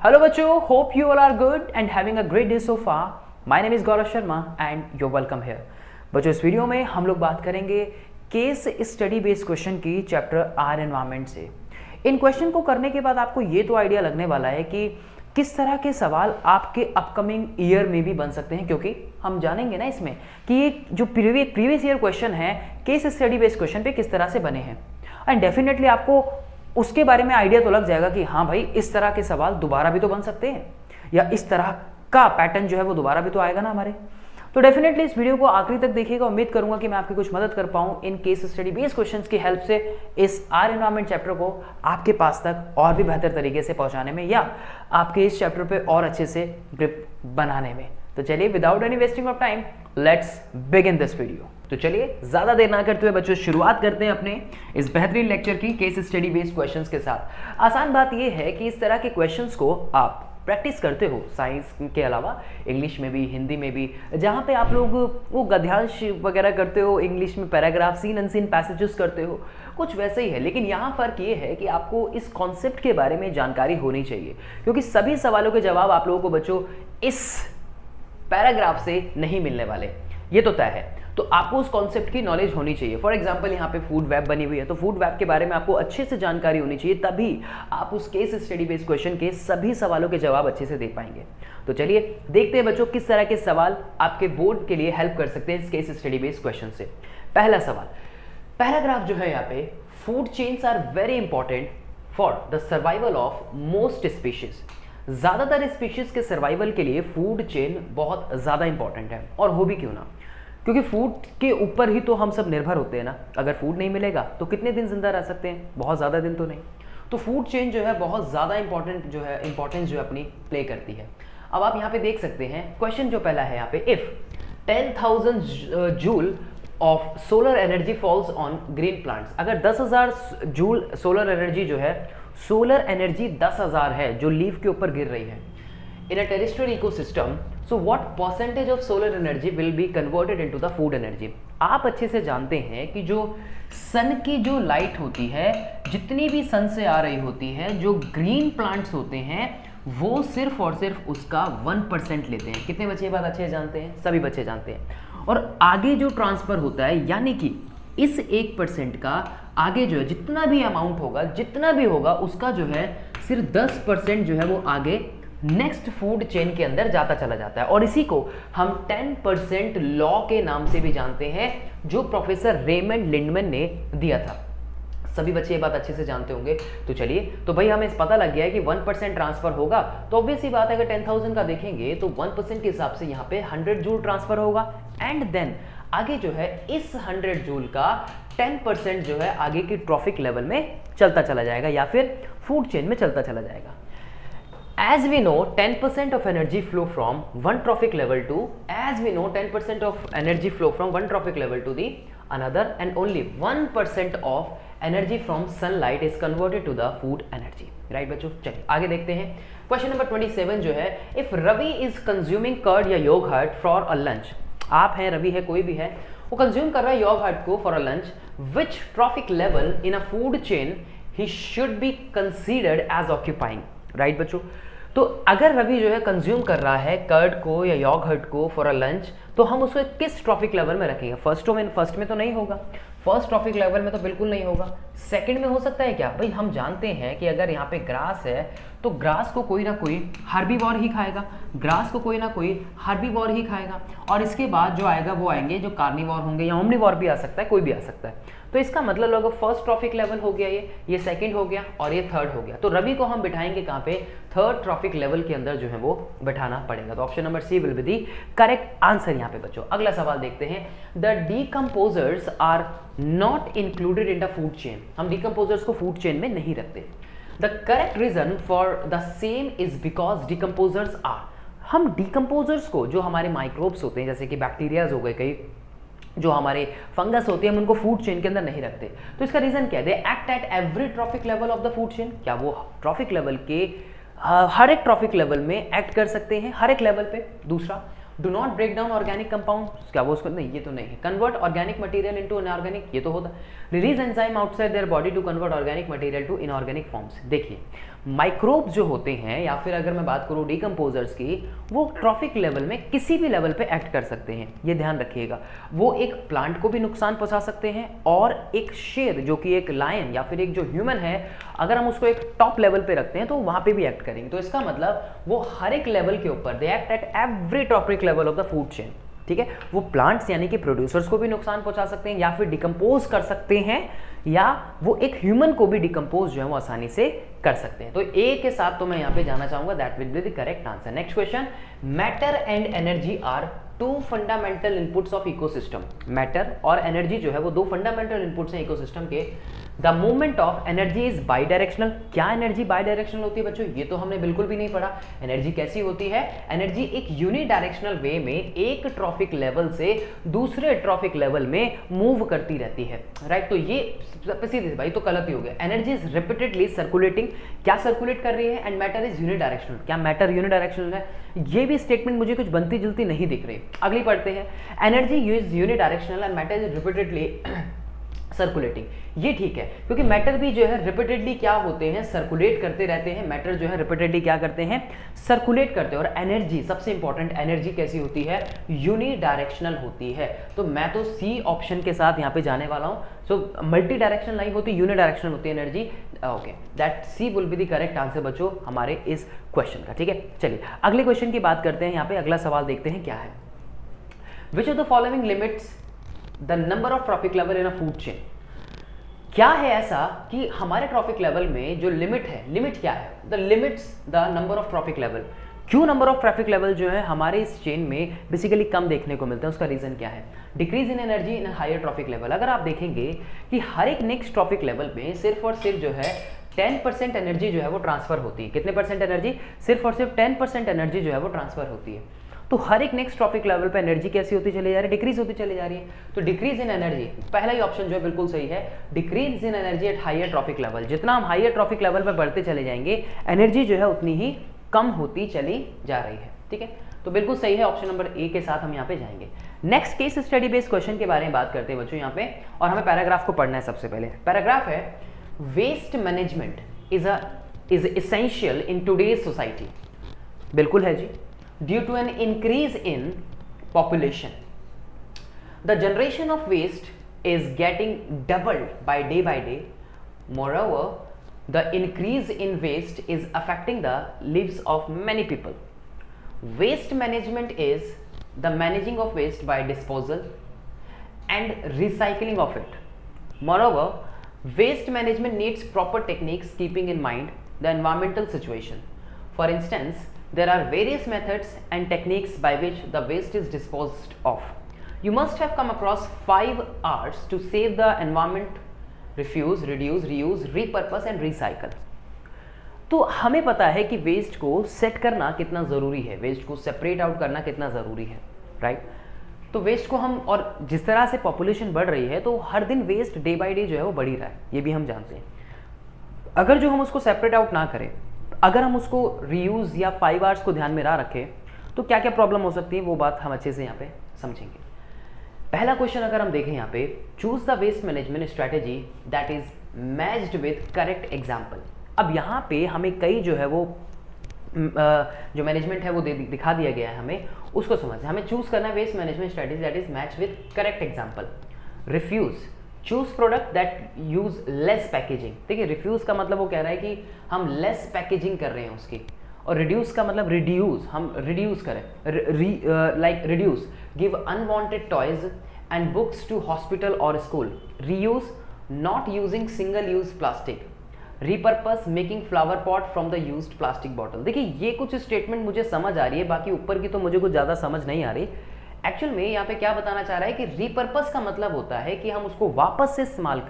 Hello बच्चों, hope you all are good and having a great day so far. My name is Gaurav Sharma and you're welcome here. बच्चों इस video में हम लोग बात करेंगे केस स्टडी बेस्ड क्वेश्चन की चैप्टर आर एनवायरनमेंट से। इन क्वेश्चन को करने के बाद आपको ये तो आइडिया लगने वाला है कि किस तरह के सवाल आपके अपकमिंग ईयर में भी बन सकते हैं, क्योंकि हम जानेंगे ना इसमें कि ये जो प्रीवियस ईयर क्वेश्चन है केस स्टडी बेस्ड क्वेश्चन पे किस तरह से बने हैं। एंड डेफिनेटली आपको उसके बारे में आइडिया तो लग जाएगा कि हाँ भाई, इस तरह के सवाल दोबारा भी तो बन सकते हैं, या इस तरह का पैटर्न जो है वो दोबारा भी तो आएगा ना हमारे। तो डेफिनेटली इस वीडियो को आखिरी तक देखिएगा। उम्मीद करूंगा कि मैं आपकी कुछ मदद कर पाऊँ in case study based questions की हेल्प से इस आर एनवायरनमेंट चैप्टर को आपके पास तक और भी बेहतर तरीके से पहुंचाने में, या आपके इस चैप्टर पे और अच्छे से ग्रिप बनाने में। तो चलिए without any wasting of time let's begin this video. तो चलिए ज्यादा देर ना करते हुए बच्चों शुरुआत करते हैं अपने इस बेहतरीन लेक्चर की केस स्टडी बेस्ड क्वेश्चंस के साथ। आसान बात यह है कि इस तरह के क्वेश्चंस को आप प्रैक्टिस करते हो साइंस के अलावा इंग्लिश में भी, हिंदी में भी, जहाँ पे आप लोग वो गद्यांश वगैरह करते हो, इंग्लिश में पैराग्राफ, सीन अनसीन पैसेजेस करते हो, कुछ वैसे ही है। लेकिन यहाँ फ़र्क ये है कि आपको इस कॉन्सेप्ट के बारे में जानकारी होनी चाहिए, क्योंकि सभी सवालों के जवाब आप लोगों को बच्चों इस पैराग्राफ से नहीं मिलने वाले, ये तो तय है। तो आपको उस कॉन्सेप्ट की नॉलेज होनी चाहिए। फॉर एग्जांपल यहाँ पे फूड वेब बनी हुई है, तो फूड वेब के बारे में आपको अच्छे से जानकारी होनी चाहिए, तभी आप उस केस स्टडी बेस्ड क्वेश्चन के सभी सवालों के जवाब अच्छे से दे पाएंगे। तो चलिए देखते हैं बच्चों किस तरह के सवाल आपके बोर्ड के लिए हेल्प कर सकते हैं इस केस स्टडी बेस्ड क्वेश्चन से। पहला सवाल, पैराग्राफ जो है यहाँ पे, food chains are very important for the survival of most species. ज्यादातर स्पीशीज के सर्वाइवल के लिए फूड चेन बहुत ज्यादा इंपॉर्टेंट है। और हो भी क्यों ना, क्योंकि फूड के ऊपर ही तो हम सब निर्भर होते हैं ना। अगर फूड नहीं मिलेगा तो कितने दिन जिंदा रह सकते हैं? बहुत ज़्यादा दिन तो नहीं। तो फूड चेन जो है बहुत ज़्यादा इंपॉर्टेंस जो है अपनी प्ले करती है। अब आप यहाँ पे देख सकते हैं क्वेश्चन जो पहला है यहाँ पे, if 10,000 joule of solar energy falls on green plants. अगर 10,000 जूल सोलर एनर्जी जो है, सोलर एनर्जी 10,000 है जो लीफ के ऊपर गिर रही है in a terrestrial ecosystem, so what percentage of solar energy will be converted into the food energy? आप अच्छे से जानते हैं कि जो सन की जो लाइट होती है, जितनी भी सन से आ रही होती है, जो ग्रीन प्लांट्स होते हैं वो सिर्फ और सिर्फ उसका 1% लेते हैं। कितने बच्चे ये बात अच्छे से जानते हैं? सभी बच्चे जानते हैं। और आगे जो ट्रांसफर होता है, यानी कि इस 1% का आगे जो है जितना भी अमाउंट होगा, जितना भी होगा, उसका जो है सिर्फ 10% जो है वो आगे नेक्स्ट फूड चेन के अंदर जाता चला जाता है। और इसी को हम 10% लॉ के नाम से भी जानते हैं, जो प्रोफेसर रेमंड लिंडमैन ने दिया था। सभी बच्चे ये बात अच्छे से जानते होंगे। तो चलिए, तो भाई हमें पता लग गया है कि 1% ट्रांसफर होगा, तो ऑब्वियस ही बात है, अगर 10,000 का देखेंगे तो 1% के हिसाब से यहाँ पे 100 जूल ट्रांसफर होगा। एंड देन आगे जो है इस 100 जूल का 10% जो है आगे की ट्रॉफिक लेवल में चलता चला जाएगा, या फिर फूड चेन में चलता चला जाएगा। As we know, 10% of energy flow from one trophic level to, as we know, 10% of energy flow from one trophic level to the another, and only 1% of energy from sunlight is converted to the food energy. Right बच्चों? चलिए आगे देखते हैं। Question number 27 जो है, if Ravi is consuming curd या yogurt for a lunch, आप हैं, रवि है, कोई भी है, वो कंज्यूम कर रहा है yogurt को for a lunch, which trophic level in a food chain he should be considered as occupying? Right बच्चों, तो अगर रवि जो है कंज्यूम कर रहा है कर्ड को या यॉगर्ट को फॉर अ लंच, तो हम उसको किस ट्रॉफिक लेवल में रखेंगे? फर्स्ट में तो नहीं होगा, फर्स्ट ट्रॉफिक लेवल में तो बिल्कुल नहीं होगा। सेकंड में हो सकता है क्या? भाई हम जानते हैं कि अगर यहाँ पे ग्रास है तो ग्रास को कोई ना कोई हर्बीवोर ही खाएगा, ग्रास को कोई ना कोई हर्बीवोर ही खाएगा, और इसके बाद जो आएगा वो आएंगे जो कार्निवोर होंगे, या ओमनिवोर भी आ सकता है, कोई भी आ सकता है। तो इसका मतलब लोग फर्स्ट ट्रॉफिक लेवल हो गया, ये सेकंड हो गया, और ये थर्ड हो गया। तो रवि को हम बिठाएंगे कहाँ पे? थर्ड ट्रॉफिक लेवल के अंदर जो है वो बिठाना पड़ेगा। तो option number C will be the correct answer यहाँ पे बच्चों। अगला सवाल देखते हैं, the decomposers are not included in the food chain. हम डिकम्पोजर्स को फूड चेन में नहीं रखते। The correct reason for the same is because decomposers are, हम डिकम्पोजर्स को, जो हमारे माइक्रोब्स होते हैं जैसे कि बैक्टीरियाज हो गए, कई जो हमारे फंगस होती है, हम उनको फूड चेन के अंदर नहीं रखते। तो इसका रीजन क्या है? They act at every trophic level of the food chain. क्या वो ट्रॉफिक लेवल के हर एक ट्रॉफिक लेवल में एक्ट कर सकते हैं, हर एक लेवल पे? दूसरा, do not break down organic compound, क्या वो उसको? नहीं, ये तो नहीं है। Convert organic material into inorganic, ये तो होता है। Release enzyme outside their body to convert organic material to inorganic forms. देखिए माइक्रोब जो होते हैं या फिर अगर मैं बात करूँ डिकम्पोजर्स की, वो ट्रॉफिक लेवल में किसी भी लेवल पे एक्ट कर सकते हैं, ये ध्यान रखिएगा। वो एक प्लांट को भी नुकसान पहुंचा सकते हैं और एक शेर जो कि एक लायन या फिर एक जो ह्यूमन है, अगर हम उसको एक टॉप लेवल पे रखते हैं तो वहां पे भी एक्ट करेंगे। तो इसका मतलब वो हर एक लेवल के ऊपर, they act at every trophic level of the food chain, ठीक है। वो प्लांट्स यानी कि प्रोड्यूसर्स को भी नुकसान पहुंचा सकते हैं या फिर डिकम्पोज कर सकते हैं, या वो एक ह्यूमन को भी डिकम्पोज जो है वो आसानी से कर सकते हैं। तो ए के साथ तो मैं यहां पे जाना चाहूंगा, that will be the correct answer. Next question, matter and energy are two fundamental inputs of ecosystem. Matter और एनर्जी जो है वो दो फंडामेंटल इनपुट्स हैं इकोसिस्टम के। The movement of energy is bidirectional. क्या एनर्जी बाई डायरेक्शनल होती है बच्चों? ये तो हमने बिल्कुल भी नहीं पढ़ा। एनर्जी कैसी होती है? एनर्जी एक यूनिडायरेक्शनल वे में एक ट्रॉफिक लेवल से दूसरे ट्रॉफिक लेवल में मूव करती रहती है, राइट। तो ये सीधे भाई तो गलत ही हो गया। एनर्जी इज रिपीटेडली सर्कुलेटिंग, क्या सर्कुलेट कर रही है, एंड मैटर इज यूनिडायरेक्शनल, क्या मैटर यूनिडायरेक्शनल है? ये भी स्टेटमेंट मुझे कुछ बनती जुलती नहीं दिख रही। अगली पढ़ते हैं, energy is unidirectional and matter is repeatedly circulating. ये ठीक है, क्योंकि मैटर भी जो है रिपीटेडली क्या होते हैं, सर्कुलेट करते रहते हैं। मैटर जो है रिपीटेडली क्या करते हैं, सर्कुलेट करते हैं। और एनर्जी, सबसे इंपॉर्टेंट, एनर्जी कैसी होती है, यूनिडायरेक्शनल होती है। तो मैं तो सी ऑप्शन के साथ यहाँ पे जाने वाला हूँ। सो मल्टी डायरेक्शनल नहीं होती, यूनिडायरेक्शनल होती है energy. Okay, that C will be the correct answer बच्चों हमारे इस क्वेश्चन का, ठीक है। चलिए अगले क्वेश्चन की बात करते हैं। यहाँ पे अगला सवाल देखते हैं क्या है। विच of the following limits the number of trophic level in a food chain. क्या है ऐसा कि हमारे ट्रॉपिक लेवल में जो लिमिट है, लिमिट क्या है, the limits the number of trophic level. क्यों नंबर ऑफ ट्रॉपिक लेवल जो है हमारे इस चेन में बेसिकली कम देखने को मिलता है, उसका रीजन क्या है? Decrease in energy in higher trophic level. अगर आप देखेंगे कि हर एक नेक्स्ट ट्रॉपिक लेवल में सिर्फ और सिर्फ जो है 10% एनर्जी जो है वो ट्रांसफर होती है। कितने परसेंट एनर्जी? सिर्फ और सिर्फ 10% एनर्जी जो है वो ट्रांसफर होती है। तो हर एक नेक्स्ट ट्रॉपिक लेवल पे एनर्जी कैसी होती चली जा रही है, डिक्रीज होती चली जा रही है। तो डिक्रीज इन एनर्जी, पहला ही ऑप्शन जो है बिल्कुल सही है, decrease in energy at higher trophic level. जितना हम हायर ट्रॉपिक लेवल पे बढ़ते चले जाएंगे, एनर्जी जो है उतनी ही कम होती चली जा रही है, ठीक है। तो बिल्कुल सही है, ऑप्शन नंबर ए के साथ हम यहाँ पे जाएंगे। Next case study based question के बारे में बात करते हैं बच्चों यहाँ पे, और हमें पैराग्राफ को पढ़ना है। सबसे पहले पैराग्राफ है, waste management is essential in today's society. बिल्कुल है जी। Due to an increase in population, the generation of waste is getting doubled by day. Moreover, the increase in waste is affecting the lives of many people. Waste management is the managing of waste by disposal and recycling of it. Moreover, waste management needs proper techniques keeping in mind the environmental situation. For instance, there are various methods and techniques by which the waste is disposed of. You must have come across 5 R's to save the environment: refuse, reduce, reuse, repurpose and recycle. तो हमें पता है कि waste को set करना कितना ज़रूरी है, वेस्ट को सेपरेट आउट करना कितना ज़रूरी है, राइट। तो वेस्ट को हम, और जिस तरह से पॉपुलेशन बढ़ रही है तो हर दिन वेस्ट डे बाई डे जो है वो बढ़ ही रहा है, ये भी हम जानते हैं। अगर जो हम उसको सेपरेट आउट ना करें, अगर हम उसको रीयूज़ या 5 R's को ध्यान में ना रखें, तो क्या क्या प्रॉब्लम हो सकती है वो बात हम अच्छे से यहाँ पे समझेंगे। पहला क्वेश्चन अगर हम देखें यहाँ पे, choose the waste management strategy that is matched with correct example. अब यहाँ पे हमें कई जो है वो जो मैनेजमेंट है वो दिखा दिया गया है, हमें उसको समझना। हमें चूज करना है waste management strategy that is match with correct example. Refuse, choose product that use less packaging. देखिए रिफ्यूज का मतलब वो कह रहा है कि हम लेस पैकेजिंग कर रहे हैं उसकी, और रिड्यूस का मतलब रिड्यूस, हम रिड्यूस करें, like reduce, give unwanted toys and books to hospital और school. Reuse, not using single use plastic. Repurpose, making flower pot from the used plastic bottle. देखिए ये कुछ स्टेटमेंट मुझे समझ आ रही है, बाकी ऊपर की तो मुझे कुछ ज़्यादा समझ नहीं आ रही। एक्चुअल में यहाँ पे क्या बताना चाह रहा है कि रीपर्पस का मतलब होता है कि हम उसको वापस से इस्तेमाल,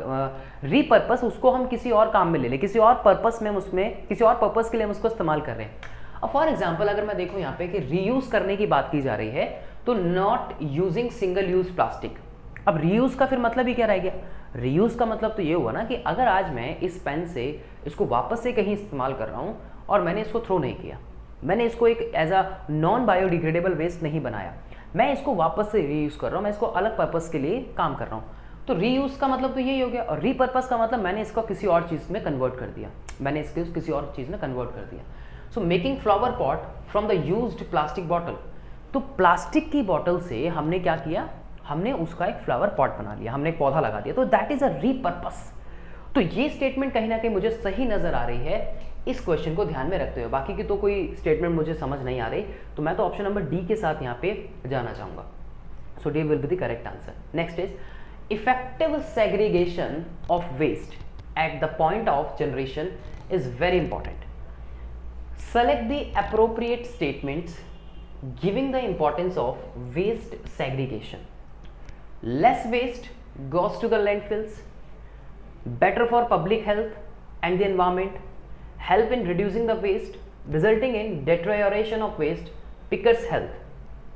रीपर्पस उसको हम किसी और काम में ले लें, किसी और पर्पस में, उसमें किसी और पर्पस के लिए हम उसको इस्तेमाल कर रहे हैं। अब फॉर एग्जांपल अगर मैं देखूँ यहाँ पे कि रीयूज करने की बात की जा रही है, तो not using single use plastic. अब रीयूज का फिर मतलब ही क्या रह गया? रीयूज का मतलब तो ये हुआ ना कि अगर आज मैं इस पेन से इसको वापस से कहीं इस्तेमाल कर रहा हूँ और मैंने इसको थ्रो नहीं किया, मैंने इसको एक as a non biodegradable waste नहीं बनाया, मैं इसको वापस से रीयूज कर रहा हूँ, मैं इसको अलग पर्पस के लिए काम कर रहा हूँ। तो रीयूज का मतलब तो यही हो गया, और रीपर्पस का मतलब मैंने इसको किसी और चीज़ में कन्वर्ट कर दिया। मैंने इसके किसी और चीज़ में कन्वर्ट कर दिया। So making flower pot from the used plastic bottle, तो प्लास्टिक की बॉटल से हमने क्या किया, हमने उसका एक फ्लावर पॉट बना लिया, हमने एक पौधा लगा दिया, तो दैट इज अ रीपर्पस। तो ये स्टेटमेंट कहीं ना कहीं मुझे सही नजर आ रही है इस क्वेश्चन को ध्यान में रखते हुए। बाकी की तो कोई स्टेटमेंट मुझे समझ नहीं आ रही, तो मैं तो ऑप्शन नंबर डी के साथ यहाँ पे जाना चाहूंगा। So D will be the correct answer. Next is effective segregation of waste at the point of generation is very important. Select the appropriate statements giving the importance of waste segregation. Less waste goes to the landfills, better for public health and the environment, help in reducing the waste resulting in deterioration of waste, pickers health.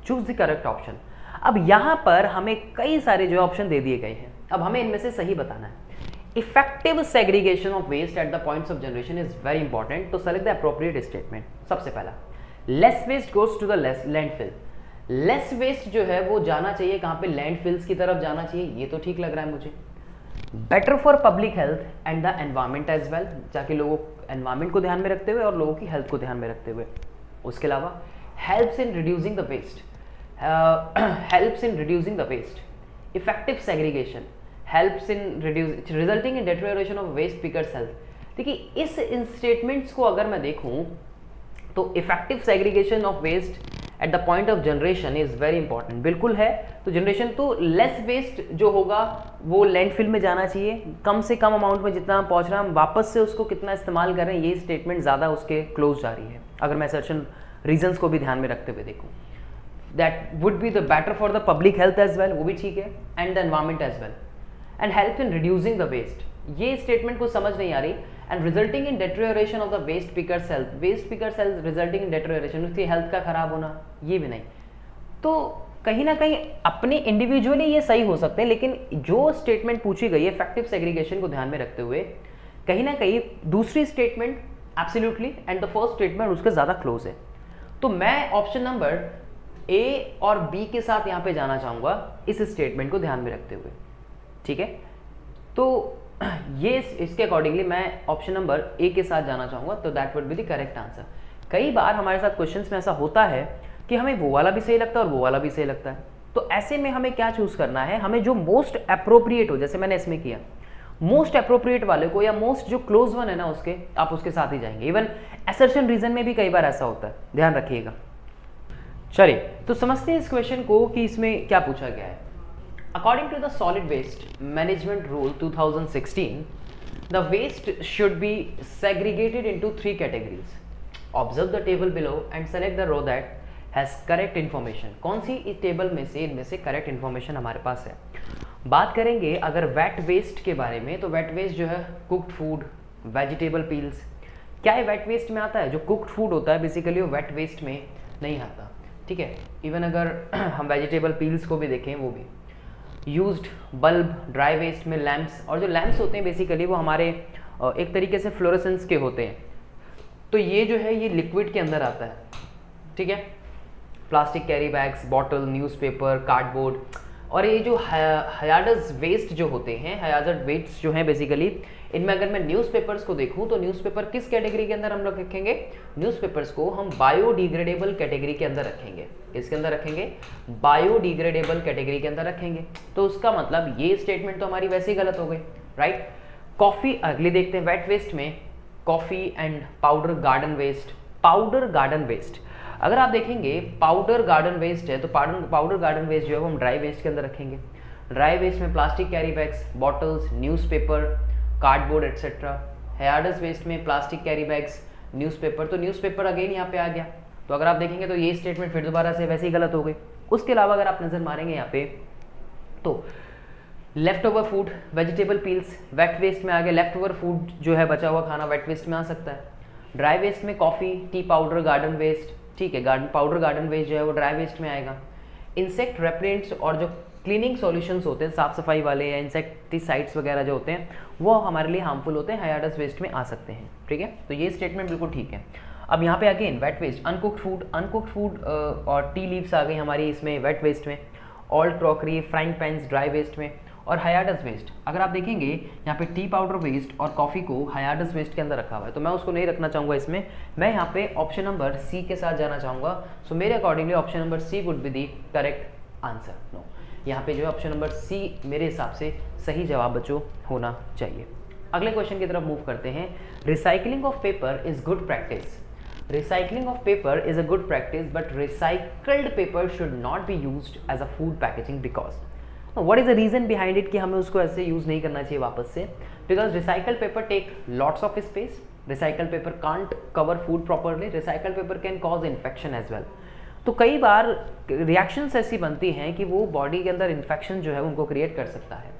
Choose the correct option. अब यहाँ पर हमें कई सारे जो option दे दिए गए हैं, अब हमें इनमें से सही बताना है। Effective segregation of waste at the points of generation is very important, तो सेलेक्ट द अप्रोप्रिएट स्टेटमेंट। सबसे पहला, less waste goes to the landfill. Less waste जो है वो जाना चाहिए कहाँ पे, लैंडफिल्स की तरफ जाना चाहिए, ये तो ठीक लग रहा है मुझे। Better for public health and the environment as well, जाके लोगों एनवायरमेंट को ध्यान में रखते हुए और लोगों की हेल्थ को ध्यान में रखते हुए। उसके अलावा helps in reducing the waste, helps in reducing the waste. Effective segregation helps in resulting in deterioration of waste pickers health। देखिए इस स्टेटमेंट्स को अगर मैं देखूं तो effective segregation of waste at the point of generation is very important, बिल्कुल है। तो जनरेशन तो लेस वेस्ट जो होगा वो लैंडफिल में जाना चाहिए, कम से कम अमाउंट में जितना पहुंच रहा है हम वापस से उसको कितना इस्तेमाल कर रहे हैं, ये स्टेटमेंट ज़्यादा उसके क्लोज जा रही है। अगर मैं सर्टन रीजंस को भी ध्यान में रखते हुए देखूँ, that would be the better for the public health as well, वो भी ठीक है, and the environment as well, and help in reducing the waste. ये स्टेटमेंट को समझ नहीं आ रही। And resulting in deterioration of the waste pickers health, waste pickers health resulting in deterioration, उसकी हेल्थ का खराब होना, ये भी नहीं। तो कहीं ना कहीं अपने इंडिविजुअली ये सही हो सकते हैं, लेकिन जो स्टेटमेंट पूछी गई है इफेक्टिव सेग्रीगेशन को ध्यान में रखते हुए, कहीं ना कहीं दूसरी statement absolutely and the first statement उसके ज़्यादा क्लोज है। तो मैं ऑप्शन नंबर ए और बी के साथ यहाँ पे जाना चाहूँगा इस स्टेटमेंट को ध्यान में रखते हुए, ठीक है। तो ये इसके अकॉर्डिंगली मैं ऑप्शन नंबर ए के साथ जाना चाहूँगा, तो that would be the correct answer. कई बार हमारे साथ क्वेश्चंस में ऐसा होता है कि हमें वो वाला भी सही लगता है और वो वाला भी सही लगता है, तो ऐसे में हमें क्या चूज करना है, हमें जो मोस्ट अप्रोप्रिएट हो, जैसे मैंने इसमें किया, मोस्ट अप्रोप्रिएट वाले को या मोस्ट जो क्लोज वन है ना उसके, आप उसके साथ ही जाएंगे। इवन असर्शन रीजन में भी कई बार ऐसा होता है, ध्यान रखिएगा। चलिए तो समझते हैं इस क्वेश्चन को कि इसमें क्या पूछा गया है। According to the Solid Waste Management Rule 2016, the waste should be segregated into 3 categories. Observe the table below and select the row that has correct information. कौन सी इस टेबल में से इनमें से करेक्ट इन्फॉर्मेशन हमारे पास है। बात करेंगे अगर वेट वेस्ट के बारे में, तो वेट वेस्ट जो है कुक्ड फूड, वेजिटेबल पील्स, क्या ये वेट वेस्ट में आता है? जो कुक्ड फूड होता है बेसिकली वो वेट वेस्ट में नहीं आता, ठीक है। इवन अगर हम वेजिटेबल पील्स को भी देखें, वो भी यूज्ड बल्ब, ड्राई वेस्ट में लैंप्स, और जो लैंप्स होते हैं बेसिकली वो हमारे एक तरीके से फ्लोरेसेंस के होते हैं, तो ये जो है ये लिक्विड के अंदर आता है, ठीक है। Plastic carry bags, bottle, newspaper, cardboard, और ये जो हजार्डस वेस्ट जो होते हैं, हजार्ड वेस्ट जो हैं बेसिकली, इनमें अगर मैं न्यूज़पेपर्स को देखूं तो न्यूज़पेपर किस कैटेगरी के अंदर हम लोग रखेंगे? न्यूज़पेपर्स को हम बायोडिग्रेडेबल कैटेगरी के अंदर रखेंगे। इसके अंदर रखेंगे बायोडिग्रेडेबल कैटेगरी के अंदर रखेंगे। तो उसका मतलब ये स्टेटमेंट तो हमारी वैसे ही गलत हो गई, राइट। कॉफ़ी अगली देखते हैं, वेट वेस्ट में coffee and powder garden waste. Powder garden waste अगर आप देखेंगे पाउडर गार्डन वेस्ट है, तो पाउडर गार्डन वेस्ट जो है वो हम ड्राई वेस्ट के अंदर रखेंगे। ड्राई वेस्ट में plastic carry bags, bottles, newspaper, cardboard etcetera. Hazardous waste में प्लास्टिक कैरी बैग्स, न्यूज़पेपर, तो न्यूज़पेपर अगेन यहाँ पे आ गया। तो अगर आप देखेंगे तो ये स्टेटमेंट फिर दोबारा से वैसे ही गलत हो गई। उसके अलावा अगर आप नजर मारेंगे यहाँ पे तो leftover food, vegetable peels wet waste में आ गया। लेफ्ट ओवर फूड जो है बचा हुआ खाना वेट वेस्ट में आ सकता है। ड्राई वेस्ट में coffee, tea powder, garden waste, ठीक है, पाउडर गार्डन वेस्ट जो है वो ड्राई वेस्ट में आएगा। इंसेक्ट रेपेलेंट्स और जो क्लीनिंग सॉल्यूशंस होते हैं साफ सफाई वाले या इंसेक्टिसाइड्स वगैरह जो होते हैं वो हमारे लिए हार्मफुल होते हैं, हजार्डस वेस्ट में आ सकते हैं, ठीक है। तो ये स्टेटमेंट बिल्कुल ठीक है। अब यहाँ पे again wet waste, uncooked food और टी लीव्स आ गई हमारी इसमें वेट वेस्ट में। Old crockery, frying pans dry waste में। और हायाडस वेस्ट। अगर आप देखेंगे यहाँ पे टी पाउडर वेस्ट और कॉफ़ी को हायाडस वेस्ट के अंदर रखा हुआ है, तो मैं उसको नहीं रखना चाहूँगा इसमें, मैं यहाँ पे ऑप्शन नंबर सी के साथ जाना चाहूँगा। सो मेरे accordingly option number C would be the correct answer. No, यहाँ पे जो है ऑप्शन नंबर सी मेरे हिसाब से सही जवाब बच्चों होना चाहिए। अगले क्वेश्चन की तरफ मूव करते हैं। Recycling of paper is good practice. Recycling of paper is a good practice, but recycled paper should not be used as a food packaging because. What is the reason behind it कि हमें उसको ऐसे use नहीं करना चाहिए वापस से? Because recycled paper take lots of space. Recycled paper can't cover food properly. Recycled paper can cause infection as well. तो कई बार रिएक्शंस ऐसी बनती हैं कि वो बॉडी के अंदर इन्फेक्शन जो है उनको क्रिएट कर सकता है।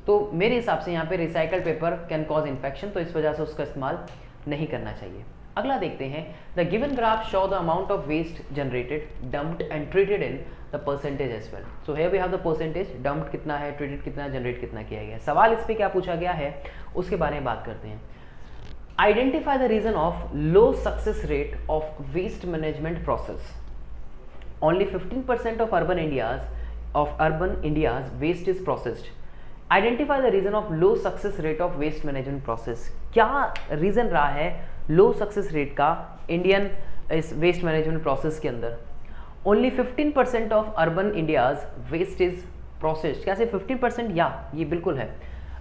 तो मेरे हिसाब से यहाँ पे recycled paper can cause infection, तो इस वजह से उसका इस्तेमाल नहीं करना चाहिए। अगला देखते हैं। The given graph show the amount of waste generated, dumped and treated in the percentage as well. So here we have the percentage, dumped कितना है, ट्रीटेड कितना, जनरेट कितना किया गया है। सवाल इस पे क्या पूछा गया है उसके बारे में बात करते हैं। Identify the reason of low success rate of waste management process. Only 15% of urban India's waste is processed. Identify the reason of low success rate of waste management process. क्या रीजन रहा है लो सक्सेस रेट का Indian इस waste management process के अंदर? Only 15% of urban India's waste is processed. क्या सिर्फ 15%? या ये बिल्कुल है।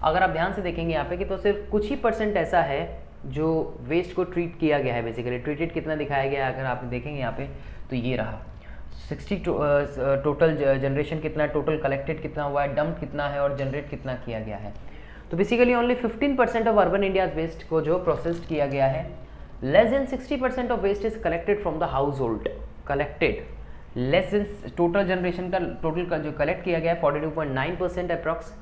अगर आप ध्यान से देखेंगे यहाँ पे कि तो सिर्फ कुछ ही परसेंट ऐसा है जो वेस्ट को ट्रीट किया गया है। बेसिकली ट्रीटेड कितना दिखाया गया है अगर आप देखेंगे यहाँ पे तो ये रहा 60 टोटल जनरेशन कितना है, टोटल कलेक्टेड कितना हुआ है, डंप कितना है और जनरेट कितना किया गया है। तो basically only 15% of urban India's waste को जो प्रोसेस्ड किया गया है। Less than 60% of waste is collected from the household. Collected less than total generation का टोटल का जो कलेक्ट किया गया है 42.9% अप्रॉक्स।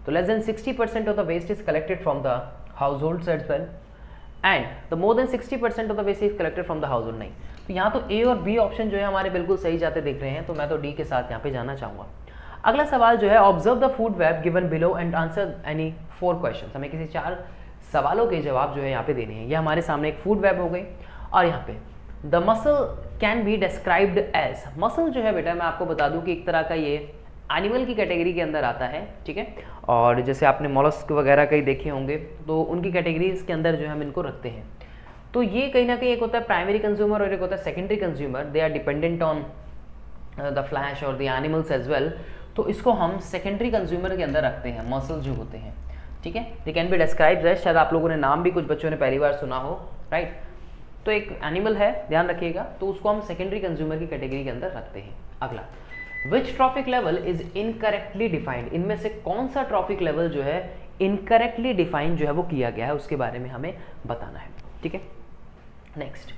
तो less than 60% of the waste is collected from the household as well, and the more than 60% of the waste is collected from the house hold. नहीं, तो यहाँ तो ए और बी ऑप्शन जो है हमारे बिल्कुल सही जाते दिख रहे हैं, तो मैं तो डी के साथ यहाँ पे जाना चाहूँगा। अगला सवाल जो है, observe the food web given below and answer any 4 question. हमें किसी 4 सवालों के जवाब जो है यहाँ पे देने हैं। ये हमारे सामने एक फूड वेब हो गई और यहाँ पे the muscle can be described as. Muscle जो है बेटा मैं आपको बता दूं कि एक तरह का ये एनिमल की कैटेगरी के अंदर आता है, ठीक है। और जैसे आपने मॉलस्क वगैरह कई देखे होंगे तो उनकी कैटेगरीज के अंदर जो है हम इनको रखते हैं। तो ये कहीं ना कहीं एक होता है प्राइमरी कंज्यूमर और एक होता है secondary consumer. They are dependent on the flesh और द एनिमल्स एज वेल। तो इसको हम सेकेंडरी कंज्यूमर के अंदर रखते हैं, मसल जो होते हैं, ठीक है। They can be described as, शायद आप लोगों ने नाम भी कुछ बच्चों ने पहली बार सुना हो, राइट। तो एक एनिमल है, ध्यान रखिएगा, तो उसको हम सेकेंडरी कंज्यूमर की कैटेगरी के अंदर रखते हैं। अगला, which trophic level is incorrectly defined. इनमें से कौन सा ट्रॉफिक लेवल जो है इनकरेक्टली डिफाइंड जो है वो किया गया है, उसके बारे में हमें बताना है, ठीक है। नेक्स्ट,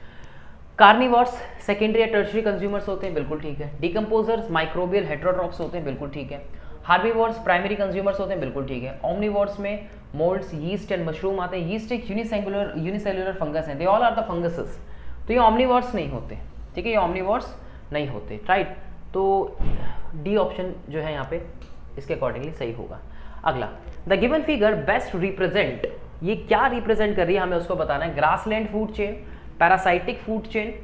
कार्निवोर्स सेकेंडरी या टर्शियरी कंज्यूमर्स होते हैं, बिल्कुल ठीक है। डिकम्पोजर्स माइक्रोबियल हेटेरोट्रॉप्स होते हैं, बिल्कुल ठीक है। हार्बीवोर्स प्राइमरी कंज्यूमर्स होते हैं, बिल्कुल ठीक है। ओमनीवोर्स में मोल्ड्स, यीस्ट एंड मशरूम आते हैं। यीस्ट एक यूनिसेलुलर फंगस है, they all are the funguses. तो ये ओमनीवोर्स नहीं होते, ठीक है, ये ओमनीवोर्स नहीं होते, राइट। तो डी ऑप्शन जो है यहाँ पे इसके अकॉर्डिंगली सही होगा। अगला, the given figure best represent, ये क्या रिप्रेजेंट कर रही है हमें उसको बताना है। Grassland food chain, parasitic food chain,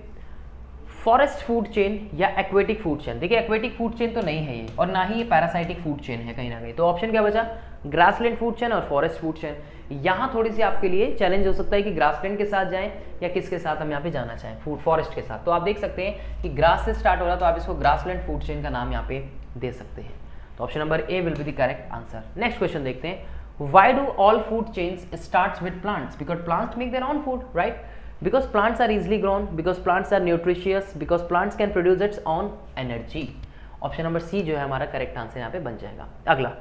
forest food chain या एक्वेटिक फूड चेन। देखिए एक्वेटिक फूड चेन तो नहीं है ये, और ना ही ये पैरासाइटिक फूड चेन है कहीं ना कहीं। तो ऑप्शन क्या बचा, ग्रासलैंड फूड चेन और फॉरेस्ट फूड चेन। यहाँ थोड़ी सी आपके लिए चैलेंज हो सकता है कि ग्रासलैंड के साथ जाएं या किसके साथ हम यहाँ पे जाना चाहें, फूड फॉरेस्ट के साथ। तो आप देख सकते हैं कि ग्रास से स्टार्ट हो रहा है, तो आप इसको ग्रासलैंड फूड चेन का नाम यहाँ पे दे सकते हैं। तो option number A will be the correct answer. Next question देखते हैं, why do all food chains starts with plants? Because plants make their own food, right? Because plants are easily grown, because plants are nutritious, because plants can produce its own energy. Option number C जो है हमारा correct answer यहाँ पे बन जाएगा। अगला,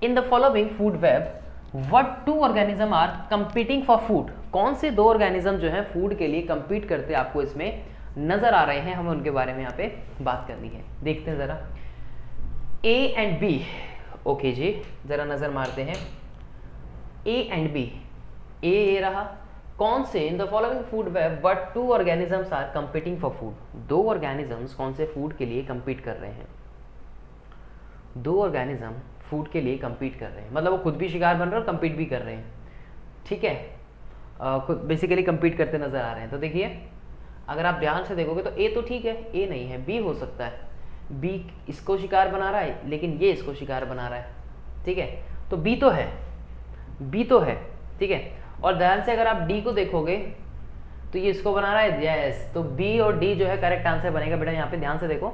in the following food web what 2 organism are competing for food. कौन से 2 ऑर्गेनिज्म जो है फूड के लिए कंपीट करते आपको इसमें नजर आ रहे हैं, हमें उनके बारे में यहाँ पे बात करनी है। देखते हैं जरा, ए एंड बी। ओके जी, जरा नजर मारते हैं, ए एंड बी। ए रहा, कौन से in the following food web but 2 organisms are competing for food. 2 organisms कौन से फूड के लिए कंपीट कर रहे हैं, 2 ऑर्गेनिज्म फूड के लिए कंपीट कर रहे हैं, मतलब वो खुद भी शिकार बन रहे हैं और कंपीट भी कर रहे हैं, ठीक है। खुद बेसिकली कंपीट करते नजर आ रहे हैं। तो देखिए अगर आप ध्यान से देखोगे तो ए तो ठीक है, ए नहीं है, बी हो सकता है। बी इसको शिकार बना रहा है लेकिन ये इसको शिकार बना रहा है, ठीक है, तो बी तो है, बी तो है, ठीक है। और ध्यान से अगर आप डी को देखोगे तो ये इसको बना रहा है, यस, तो बी और डी जो है करेक्ट आंसर बनेगा। बेटा यहाँ पे ध्यान से देखो,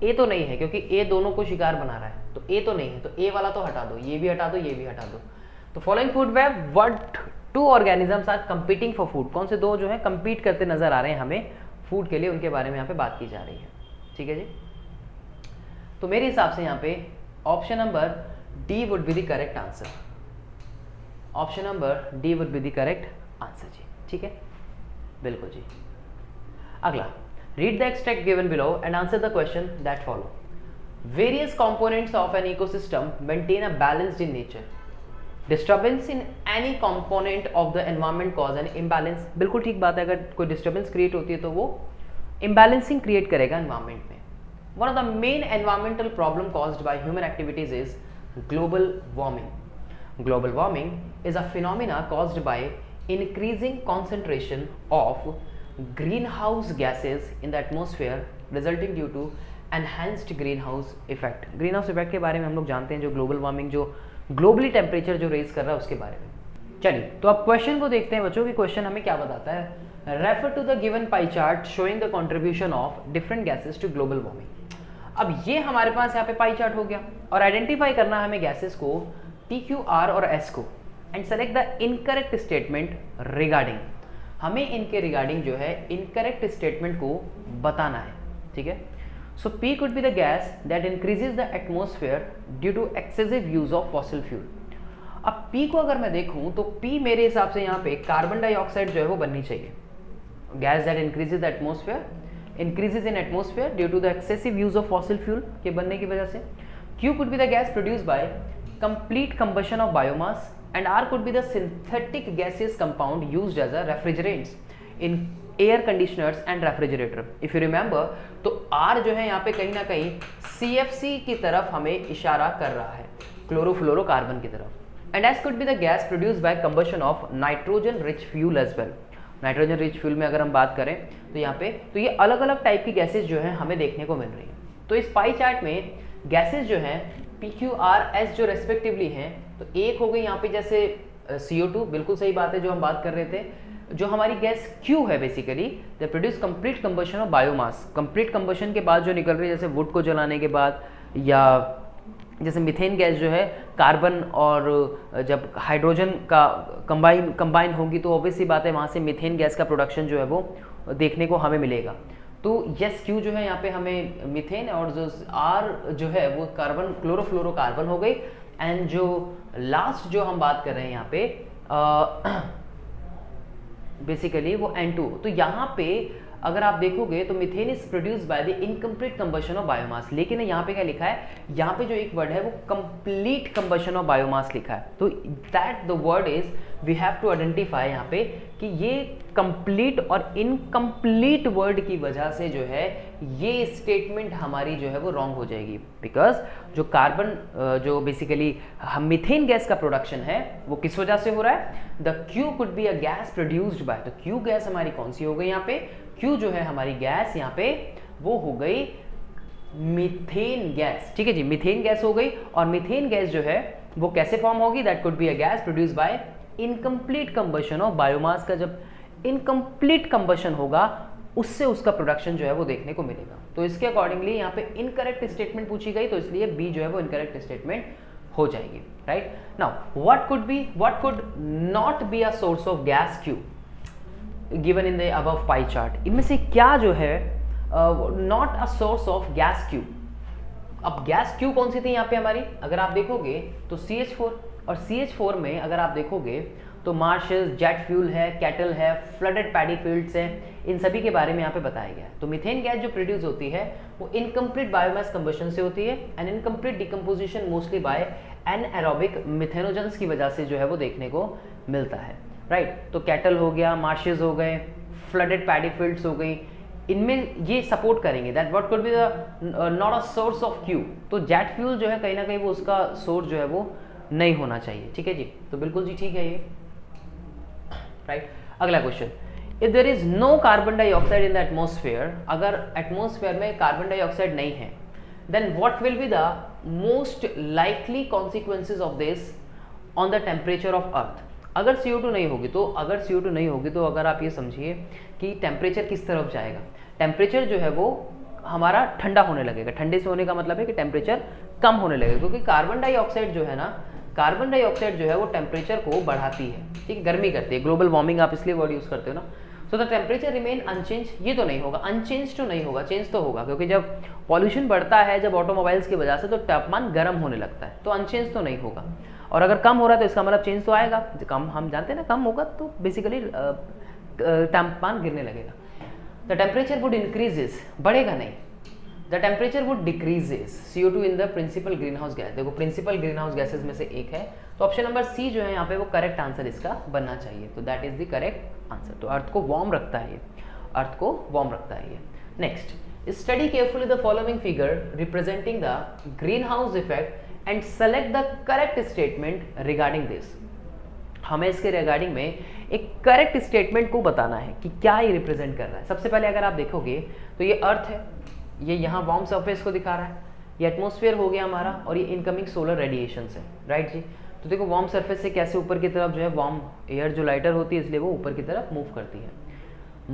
ए तो नहीं है क्योंकि ए दोनों को शिकार बना रहा है, तो ए तो नहीं है, तो ए वाला तो हटा दो, ये भी हटा दो, ये भी हटा दो। तो following food web what two organisms are competing for food, कौन से दो जो है कंपीट करते नजर आ रहे हैं हमें फूड के लिए, उनके बारे में यहाँ पे बात की जा रही है, ठीक है जी। तो मेरे हिसाब से यहाँ पे option number D would be the correct answer, option number D would be the correct answer जी, ठीक है, बिल्कुल जी। अगला, read the extract given below and answer the question that follow. Various components of an ecosystem maintain a balanced in nature, disturbance in any component of the environment cause an imbalance. बिल्कुल ठीक बात है, अगर कोई disturbance create होती है तो वो इम्बैलेंसिंग क्रिएट करेगा एनवायरमेंट में। One of the main environmental problem caused by human activities is global warming. Global warming is a phenomena caused by increasing concentration of greenhouse gases in the atmosphere resulting due to enhanced greenhouse effect। greenhouse effect के बारे में हम लोग जानते हैं, जो global warming, जो globally temperature जो रेज कर रहा है उसके बारे में। चलिए तो अब क्वेश्चन को देखते हैं बच्चों कि क्वेश्चन हमें क्या बताता है। Refer to the given pie chart showing the contribution of different gases to global warming. अब ये हमारे पास यहाँ पे पाई चार्ट हो गया और आइडेंटिफाई करना हमें गैसेस को पी क्यू आर और एस को, and select the incorrect statement regarding. हमें इनके रिगार्डिंग जो है इनकरेक्ट स्टेटमेंट को बताना है, ठीक है। So P could be the gas that increases the atmosphere due to excessive use of fossil fuel. अब पी को अगर मैं देखूं तो पी मेरे हिसाब से यहाँ पे कार्बन डाइऑक्साइड जो है वो बननी चाहिए। Gas that increases the atmosphere, increases in atmosphere due to the excessive use of fossil fuel के बनने की वजह से। Q could be the gas produce by complete combustion of biomass, and R could be the synthetic gaseous compound used as a refrigerants in air conditioners and refrigerator। if you remember, तो R जो है यहाँ पे कहीं ना कहीं CFC की तरफ हमें इशारा कर रहा है, क्लोरोफ्लोरोकार्बन की तरफ। and S could be the gas produced by combustion of nitrogen rich fuel as well। Nitrogen rich fuel में अगर हम बात करें तो यहाँ पे तो ये अलग अलग टाइप की गैसेज जो है हमें देखने को मिल रही है। तो इस पाई चार्ट में गैसेज जो हैं पी क्यू आर एस जो रेस्पेक्टिवली हैं, तो एक हो गई यहाँ पे जैसे CO2, बिल्कुल सही बात है जो हम बात कर रहे थे। जो हमारी गैस Q है basically the produce complete combustion of biomass, complete combustion के बाद जो निकल रही है, जैसे वुड को जलाने के बाद, या जैसे मीथेन गैस जो है कार्बन और जब हाइड्रोजन का कंबाइन होगी तो ऑब्वियसली बात है वहाँ से मीथेन गैस का प्रोडक्शन जो है वो देखने को हमें मिलेगा। तो यस क्यू जो है यहाँ पे हमें मीथेन, और जो आर जो है वो कार्बन क्लोरोफ्लोरोकार्बन हो गई। एंड जो लास्ट जो हम बात कर रहे हैं यहाँ पे बेसिकली वो N2। तो यहाँ पे अगर आप देखोगे तो methane is produce by the incomplete combustion of biomass, लेकिन यहाँ पे क्या लिखा है, यहाँ पे जो एक वर्ड है वो कंप्लीट कंबशन ऑफ बायोमास लिखा है। तो that the word is we have to identify यहाँ पे कि ये कंप्लीट और इनकम्प्लीट वर्ड की वजह से जो है ये स्टेटमेंट हमारी जो है वो रॉन्ग हो जाएगी। बिकॉज जो कार्बन जो बेसिकली मीथेन गैस का प्रोडक्शन है वो किस वजह से हो रहा है, the Q could be a gas produced by, तो क्यू गैस हमारी कौन सी हो गई यहाँ पे, क्यू जो है हमारी गैस यहाँ पे वो हो गई मीथेन गैस, ठीक है जी, मीथेन गैस हो गई। और मीथेन गैस जो है वो कैसे फॉर्म होगी, that could be a gas produce by incomplete combustion of biomass का जब इनकम्प्लीट कंबशन होगा उससे उसका प्रोडक्शन जो है वो देखने को मिलेगा। तो इसके अकॉर्डिंगली यहाँ पे इनकरेक्ट स्टेटमेंट पूछी गई, तो इसलिए बी जो है वो इनकरेक्ट स्टेटमेंट हो जाएगी। Right now what could not be a source of gas Q given in the above pie chart. इनमें से क्या जो है not a source of gas Q. अब गैस क्यू कौन सी थी यहाँ पे हमारी, अगर आप देखोगे तो CH4, और CH4 में अगर आप देखोगे तो मार्शेस, जेट फ्यूल है, कैटल है, फ्लडेड पैडी फील्ड्स हैं, इन सभी के बारे में यहाँ पे बताया गया है। तो मीथेन गैस जो प्रोड्यूस होती है वो इनकम्प्लीट बायोमास कंबशन से होती है, and incomplete decomposition mostly bye anaerobic methanogens की वजह से जो है वो देखने को मिलता है। राइट तो कैटल हो गया, मार्शेस हो गए, फ्लडेड पैडी फील्ड्स हो गई, इनमें ये सपोर्ट करेंगे that what could be the not a source of Q. तो जेट फ्यूल जो है कहीं ना कहीं वो उसका सोर्स जो है वो नहीं होना चाहिए। ठीक है जी, तो बिल्कुल जी ठीक है ये। राइट अगला question, if there is no carbon dioxide in the atmosphere, अगर एटमॉस्फेयर में कार्बन डाइऑक्साइड नहीं है, then what will be the most likely consequences of this on the temperature of Earth? अगर CO2 नहीं होगी तो अगर आप ये समझिए कि टेम्परेचर किस तरफ जाएगा, टेम्परेचर जो है वो हमारा ठंडा होने लगेगा। ठंडे से होने का मतलब है कि टेम्परेचर कम होने लगेगा, क्योंकि कार्बन डाइऑक्साइड जो है वो टेम्परेचर को बढ़ाती है, ठीक है, गर्मी करती है। ग्लोबल वार्मिंग आप इसलिए वर्ड यूज करते हो ना। So the temperature remain unchange, ये तो नहीं होगा, अनचेंज तो नहीं होगा, चेंज तो होगा, क्योंकि जब पॉल्यूशन बढ़ता है, जब ऑटोमोबाइल्स की वजह से, तो तापमान गर्म होने लगता है, तो अनचेंज तो नहीं होगा। और अगर कम हो रहा है तो इसका मतलब चेंज तो आएगा, कम हम जानते हैं ना, कम होगा तो बेसिकली तापमान गिरने लगेगा। द टेम्परेचर वुड इंक्रीजेस, बढ़ेगा नहीं, the temperature would decreases CO2 in the principal greenhouse gas. देखो प्रिंसिपल ग्रीन हाउस गैसेज में से एक है, तो ऑप्शन नंबर सी जो है यहाँ पे वो करेक्ट आंसर इसका बनना चाहिए, तो that is the correct answer. तो अर्थ को वार्म रखता है ये, अर्थ को वार्म रखता है ये। Next, study carefully the following figure representing the greenhouse effect and select the correct statement regarding this. हमें इसके रिगार्डिंग में एक करेक्ट स्टेटमेंट को बताना है कि क्या ये रिप्रेजेंट कर रहा है। सबसे पहले अगर आप देखोगे तो ये अर्थ है, ये यहाँ वार्म सरफेस को दिखा रहा है, ये एटमॉस्फेयर हो गया हमारा, और ये इनकमिंग सोलर रेडिएशन है, राइट जी। तो देखो वार्म सरफेस से कैसे ऊपर की तरफ जो है वार्म एयर जो लाइटर होती है, इसलिए वो ऊपर की तरफ मूव करती है।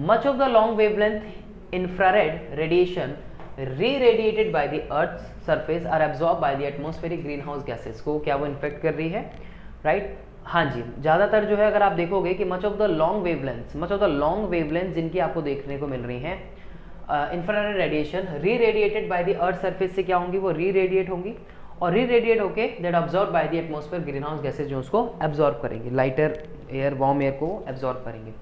Much of the long wavelength infrared radiation री-रेडिएटेड by the earth surface are absorb by the atmospheric green house gases को, क्या वो इन्फेक्ट कर रही है, राइट। हाँ जी, ज़्यादातर जो है अगर आप देखोगे कि much of the long wavelength जिनकी आपको देखने को मिल रही हैं infrared radiation री-रेडिएटेड by the earth surface से क्या होंगी, वो री-रेडिएट होंगी, और री-रेडिएट होके that absorb by the atmosphere greenhouse gases जो उसको एब्जॉर्ब करेंगे, लाइटर एयर वार्म एयर को एब्जॉर्ब करेंगे।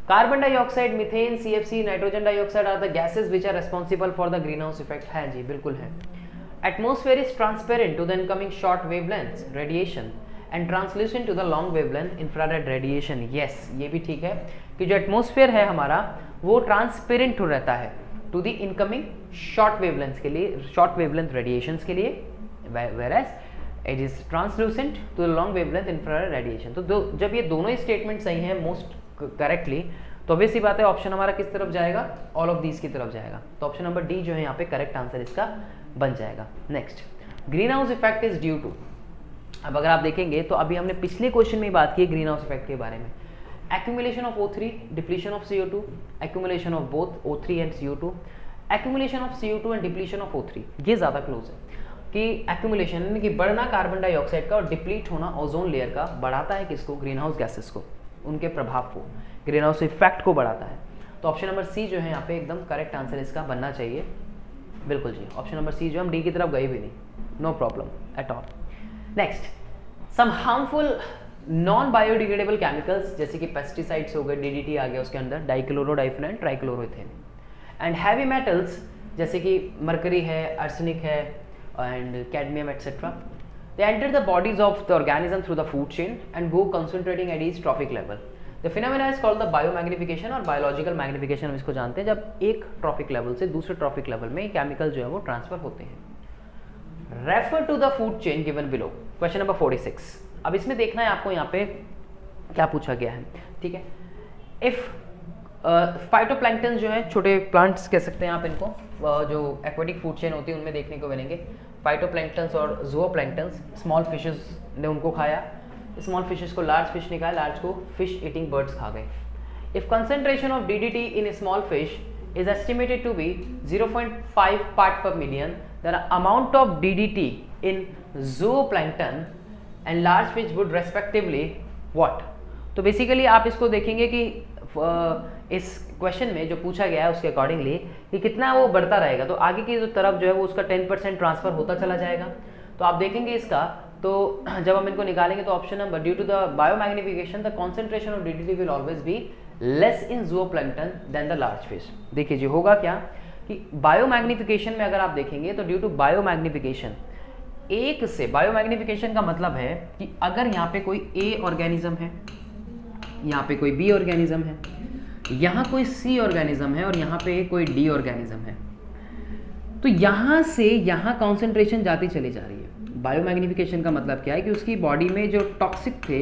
Carbon dioxide, methane, CFC, nitrogen dioxide are the gases which are responsible for the greenhouse effect. है जी, बिल्कुल है। Atmosphere is transparent to the incoming short wavelengths radiation and translucent to the long wavelength infrared radiation. Yes, ये भी ठीक है कि जो atmosphere है हमारा वो ट्रांसपेरेंट रहता है to the incoming short wavelength के लिए, शॉर्ट वेवलेंथ रेडिएशंस के लिए, whereas it is translucent to the long wavelength infrared radiation। तो जब ये दोनों ही स्टेटमेंट सही हैं मोस्ट करेक्टली, तो ऑब्वियस सी बात है ऑप्शन हमारा किस तरफ जाएगा, ऑल ऑफ दीज की तरफ जाएगा। तो ऑप्शन नंबर डी जो है यहाँ पे करेक्ट आंसर इसका बन जाएगा। Next, greenhouse effect is due to. अब अगर आप देखेंगे तो अभी हमने पिछले क्वेश्चन में बात की ग्रीन हाउस इफेक्ट के बारे में, accumulation of O3, depletion of CO2, accumulation of both O3 and CO2, accumulation of CO2 and depletion of O3। ये ज़्यादा क्लोज है कि accumulation यानी कि बढ़ना कार्बन डाइऑक्साइड का और डिप्लीट होना ओजोन लेयर का बढ़ाता है किसको, ग्रीन हाउस गैसेस को, उनके प्रभाव को, ग्रीन हाउस इफेक्ट को बढ़ाता है। तो ऑप्शन नंबर सी जो है यहाँ पे एकदम करेक्ट आंसर इसका बनना चाहिए, बिल्कुल जी। ऑप्शन नंबर सी जो हम डी की तरफ गए भी नहीं, no problem at all. Next, some harmful non biodegradable chemicals जैसे कि पेस्टिसाइड्स हो गए, DDT आ गया उसके अंदर, डाइक्लोरो डाइफेनॉल ट्राइक्लोरोइथेन, एंड हैवी मेटल्स जैसे कि मरकरी है, आर्सेनिक है and cadmium etcetera, they enter the bodies of the organism through the food chain and go concentrating eight each trophic level. The phenomena is called the biomagnification और biological magnification हम इसको जानते हैं, जब एक trophic level से दूसरे trophic level में केमिकल जो है वो ट्रांसफर होते हैं। Refer to the food chain given below, question number 46। अब इसमें देखना है आपको यहाँ पे क्या पूछा गया है, ठीक है। इफ फाइटोप्लैंक्टन जो है, छोटे प्लांट्स कह सकते हैं आप इनको, जो एक्वेटिक फूड चेन होती है उनमें देखने को मिलेंगे फाइटोप्लैंक्टन्स और ज़ूओप्लैंक्टन्स। स्मॉल फिशेस ने उनको खाया, स्मॉल फिशेस को लार्ज फिश ने खाया, लार्ज को फिश ईटिंग बर्ड्स खा गए। If concentration of DDT in small fish is estimated to be 0.5 part per million, the amount of DDT in zooplankton and large fish would respectively what? तो basically आप इसको देखेंगे कि इस question में जो पूछा गया है उसके अकॉर्डिंगली कि कितना वो बढ़ता रहेगा, तो आगे की जो तरफ जो है वो उसका 10% ट्रांसफर होता चला जाएगा। तो आप देखेंगे इसका, तो जब हम इनको निकालेंगे तो option number, due to the biomagnification the concentration of DDT will always be less in zooplankton than the large fish. देखिए जी होगा क्या कि बायोमैग्निफिकेशन में अगर आप देखेंगे तो ड्यू टू बायोमैग्निफिकेशन, एक से बायोमैग्निफिकेशन का मतलब है कि अगर यहाँ पे कोई A ऑर्गेनिज्म है, यहाँ पे कोई B ऑर्गेनिज्म है, यहाँ कोई C ऑर्गेनिज्म है और यहाँ पे कोई D ऑर्गेनिज्म है, तो यहाँ से यहाँ कॉन्सेंट्रेशन जाती चली जा रही है। बायोमैग्निफिकेशन का मतलब क्या है कि उसकी बॉडी में जो टॉक्सिक थे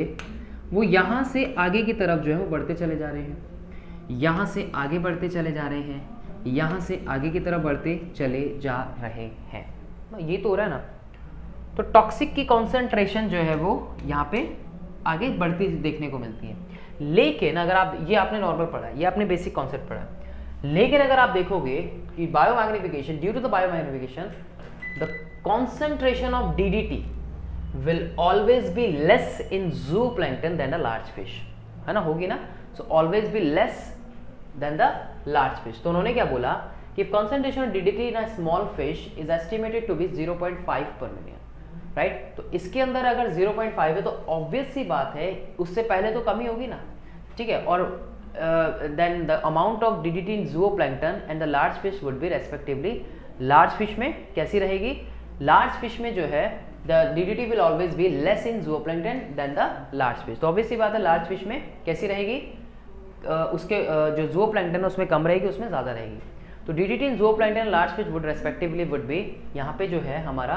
वो यहाँ से आगे की तरफ जो है वो बढ़ते चले जा रहे हैं, यहाँ से आगे बढ़ते चले जा रहे हैं, यहाँ से आगे की तरफ बढ़ते चले जा रहे हैं। ये तो हो रहा है ना। तो टॉक्सिक की कॉन्सेंट्रेशन जो है वो यहाँ पे आगे बढ़ती देखने को मिलती है। लेकिन अगर आप, ये आपने नॉर्मल पढ़ा है, ये आपने बेसिक कॉन्सेप्ट पढ़ा है, लेकिन अगर आप देखोगे कि biomagnification, due to the biomagnification the concentration of DDT will always be less in zooplankton than the large fish, है ना, होगी ना। So always be less than the large fish. तो उन्होंने क्या बोला कि concentration of DDT in a small fish is estimated to be 0.5 per million, right. तो इसके अंदर अगर 0.5 है तो ऑब्वियस सी बात है उससे पहले तो कमी होगी ना, ठीक है। और then the amount of DDT in zooplankton and the large fish would be respectively, large fish में कैसी रहेगी, लार्ज फिश में जो है the DDT will always be less in zooplankton than the large fish. तो ऑब्वियस सी बात है लार्ज फिश में कैसी रहेगी, उसके जो zooplankton है उसमें कम रहेगी, उसमें ज़्यादा रहेगी। तो DDT in zooplankton large fish would respectively would be, यहाँ पे जो है हमारा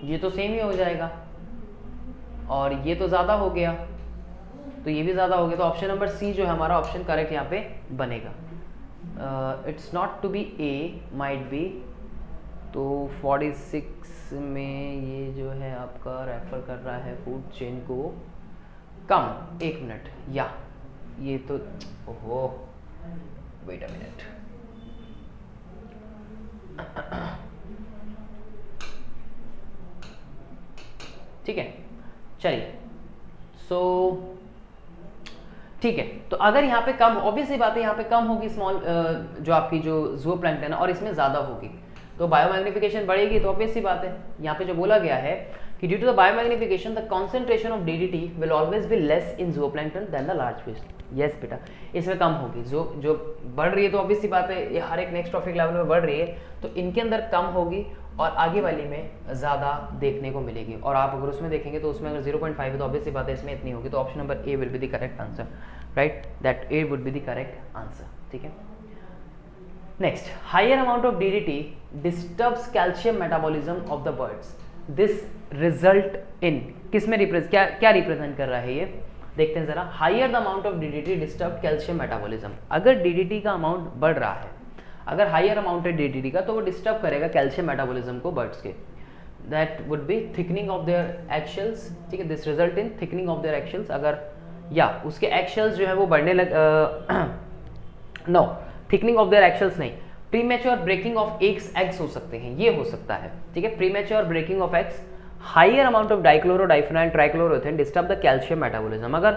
ये तो सेम ही हो जाएगा और ये तो ज़्यादा हो गया, तो ये भी ज़्यादा हो गया। तो ऑप्शन नंबर सी जो है हमारा ऑप्शन करेक्ट यहाँ पे बनेगा। It's not to be A, might be. तो 46 में ये जो है आपका रेफर कर रहा है फूड चेन को कम, 1 मिनट, या ये तो, ओहो वेट अ मिनट, ठीक है, चलिए। सो ठीक है, तो अगर यहाँ पे कम, ऑब्वियसली बात है यहाँ पे कम होगी स्मॉल, जो आपकी जो zooplankton है, और इसमें ज़्यादा होगी तो बायोमैग्निफिकेशन बढ़ेगी। तो ऑब्वियस सी बात है यहाँ पे जो बोला गया है कि due to the biomagnification the concentration of DDT will always be less in zooplankton than the large fish. Yes बेटा, इसमें कम होगी, जो बढ़ रही है तो ऑब्वियस सी बात है ये हर एक नेक्स्ट ट्रॉफिक लेवल में बढ़ रही है, तो इनके अंदर कम होगी और आगे वाली में ज़्यादा देखने को मिलेगी। और आप अगर उसमें देखेंगे तो उसमें अगर 0.5 है तो ऑब्वियस सी बात है इसमें इतनी होगी। तो option number A will be the correct answer, right, that A would be the correct answer, ठीक है। Next, higher amount of DDT disturbs calcium metabolism of the birds, this result in, किस में क्या रिप्रेजेंट कर रहा है ये, देखते हैं जरा। Higher the amount of DDT disturb calcium metabolism, अगर DDT का अमाउंट बढ़ रहा है, अगर हायर अमाउंट है DDT का, तो वो डिस्टर्ब करेगा कैल्शियम मेटाबॉलिज्म को बर्ड्स के। That would be thickening of their eggshells, ठीक है, this result in thickening of their eggshells. अगर या उसके एगशेल्स जो है वो बढ़ने लग, no, thickening of their eggshells नहीं, प्रीमेच्योर ब्रेकिंग ऑफ एग्स हो सकते हैं, ये हो सकता है, ठीक है, premature breaking of eggs. Higher amount of dichlorodiphenyltrichloroethane disturb the calcium metabolism, अगर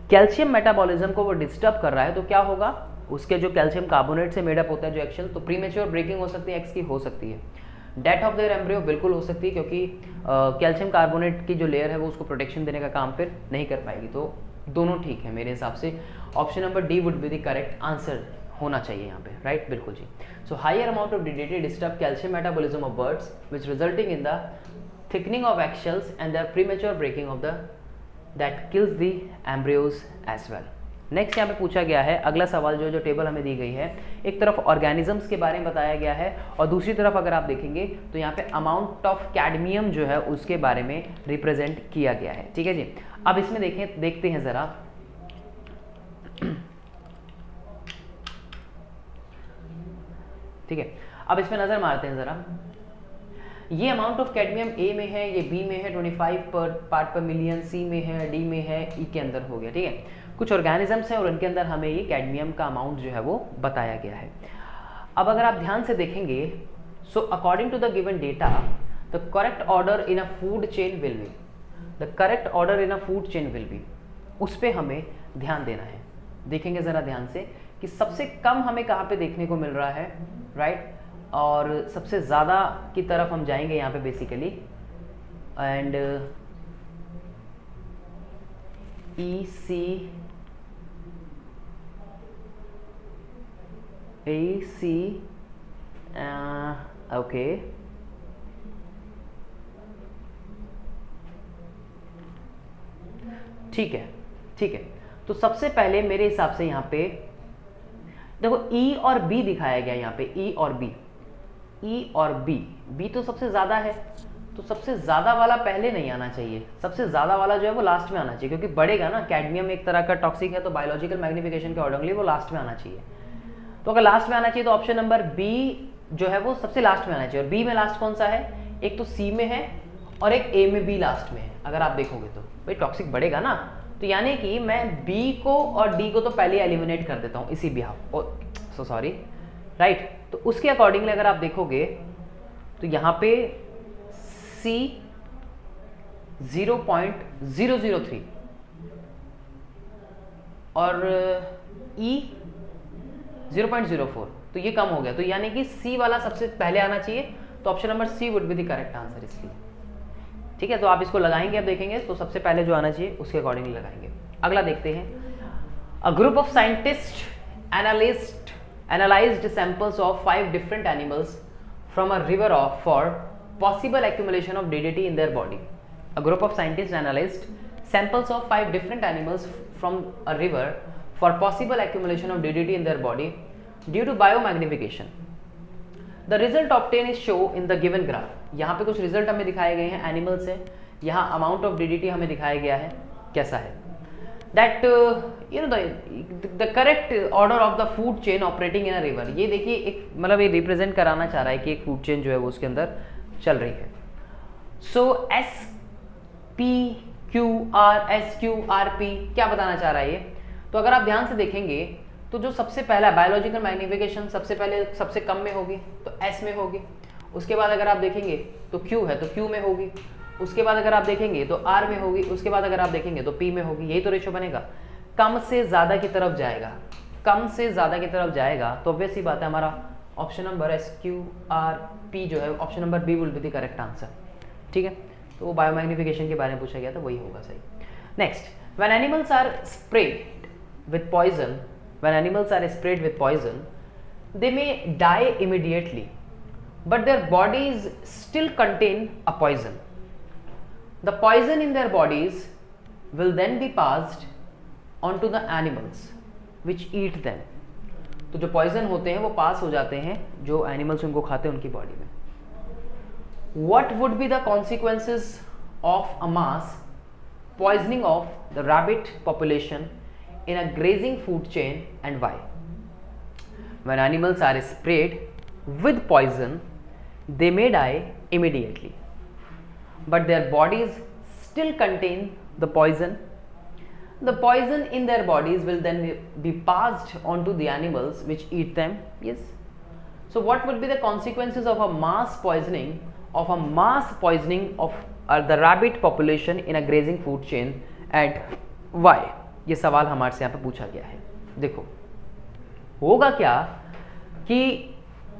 कैल्शियम मेटाबॉलिज्म को वो डिस्टर्ब कर रहा है तो क्या होगा, उसके जो कैल्शियम कार्बोनेट से मेडअप होता है जो एक्शेल, तो प्रीमेच्योर ब्रेकिंग हो सकती है एक्स की, हो सकती है। डेथ ऑफ देयर एम्ब्रियो बिल्कुल हो सकती है, क्योंकि कैल्शियम कार्बोनेट की जो लेयर है वो उसको प्रोटेक्शन देने का काम फिर नहीं कर पाएगी। तो दोनों ठीक है मेरे हिसाब से, option number D would be the correct answer होना चाहिए यहाँ पे, राइट, बिल्कुल जी। So higher amount of DDT disturb calcium metabolism of birds which resulting in the thickening of eggshells and the premature breaking of the that kills the embryos as well. Next यहाँ पे पूछा गया है अगला सवाल, जो टेबल हमें दी गई है, एक तरफ ऑर्गेनिजम्स के बारे में बताया गया है और दूसरी तरफ अगर आप देखेंगे तो यहाँ पे अमाउंट ऑफ कैडमियम जो है उसके बारे में रिप्रेजेंट किया गया है, ठीक है जी। अब इसमें देखते हैं जरा, ठीक है, अब इसमें नजर मारते हैं जरा। ये अमाउंट ऑफ कैडमियम ए में है, ये बी में है 25 पार्ट पर मिलियन, सी में है, डी में है, ई के अंदर हो गया, ठीक है। कुछ ऑर्गेनिजम्स हैं और उनके अंदर हमें ये कैडमियम का अमाउंट जो है वो बताया गया है। अब अगर आप ध्यान से देखेंगे, so according to the given data the correct order in a food chain will be, the correct order in a food chain will be, उस पर हमें ध्यान देना है। देखेंगे ज़रा ध्यान से कि सबसे कम हमें कहाँ पे देखने को मिल रहा है, राइट, और सबसे ज़्यादा की तरफ हम जाएंगे यहाँ पे बेसिकली, एंड AC ओके, ठीक है, ठीक है। तो सबसे पहले मेरे हिसाब से यहाँ पे देखो E और B दिखाया गया, यहाँ पे E और B, E और B तो सबसे ज़्यादा है, तो सबसे ज़्यादा वाला पहले नहीं आना चाहिए, सबसे ज़्यादा वाला जो है वो लास्ट में आना चाहिए, क्योंकि बढ़ेगा ना, कैडमियम एक तरह का टॉक्सिक है तो बायोलॉजिकल मैग्निफिकेशन के अकॉर्डिंगली वो लास्ट में आना चाहिए। तो अगर लास्ट में आना चाहिए तो ऑप्शन नंबर बी जो है वो सबसे लास्ट में आना चाहिए। और बी में लास्ट कौन सा है, एक तो सी में है और एक ए में बी लास्ट में है। अगर आप देखोगे तो भाई टॉक्सिक बढ़ेगा ना, तो यानी कि मैं बी को और डी को तो पहले एलिमिनेट कर देता हूँ इसी बिहाफ, सो सॉरी, राइट। तो उसके अकॉर्डिंगली अगर आप देखोगे तो यहाँ पे सी 0.003 और ई 0.04, तो ये कम हो गया। तो यानी कि सी वाला सबसे पहले आना चाहिए, तो option number C would be the correct answer इसलिए। ठीक है, तो आप इसको लगाएंगे, अब देखेंगे तो सबसे पहले जो आना चाहिए उसके अकॉर्डिंगली लगाएंगे। अगला देखते हैं, a group of scientist analyzed samples of 5 different animals from a river for possible accumulation of DDT in their body. A group of scientists analyzed samples of 5 different animals from a river for possible accumulation of DDT in their body due to biomagnification. The result obtained is shown in the given graph. यहाँ पे कुछ result हमें दिखाए गए हैं animal से, यहाँ amount of DDT हमें दिखाया गया है कैसा है, that the correct order of the food chain operating in a river। ये देखिए एक मतलब ये रिप्रेजेंट कराना चाह रहा है कि एक फूड चेन जो है वो उसके अंदर चल रही है। सो SPQRSQRP क्या बताना चाह रहा है ये, तो अगर आप ध्यान से देखेंगे तो जो सबसे पहला बायोलॉजिकल मैग्निफिकेशन सबसे पहले सबसे कम में होगी तो S में होगी, उसके बाद अगर आप देखेंगे तो Q है तो Q में होगी, उसके बाद अगर आप देखेंगे तो R में होगी, उसके बाद अगर आप देखेंगे तो P में होगी। यही तो रेशो बनेगा, कम से ज़्यादा की तरफ जाएगा, कम से ज़्यादा की तरफ जाएगा, तो ऑब्वियस ही बात है हमारा ऑप्शन नंबर SQRP जो है option number B will be the correct answer. ठीक है, तो वो बायोमैग्निफिकेशन के बारे में पूछा गया था, वही होगा सही। Next, when animals are sprayed with poison, when animals are sprayed with poison they may die immediately but their bodies still contain a poison. The poison in their bodies will then be passed on to the animals which eat them। तो जो poison होते हैं वो पास हो जाते हैं जो animals उनको खाते हैं उनकी बॉडी में। What would be the consequences of a mass poisoning of the rabbit population in a grazing food chain and why? When animals are sprayed with poison, they may die immediately, but their bodies still contain the poison. The poison in their bodies will then be passed on to the animals which eat them. Yes. So what would be the consequences of a mass poisoning of the rabbit population in a grazing food chain and why? ये सवाल हमारे से यहाँ पे पूछा गया है। देखो होगा क्या कि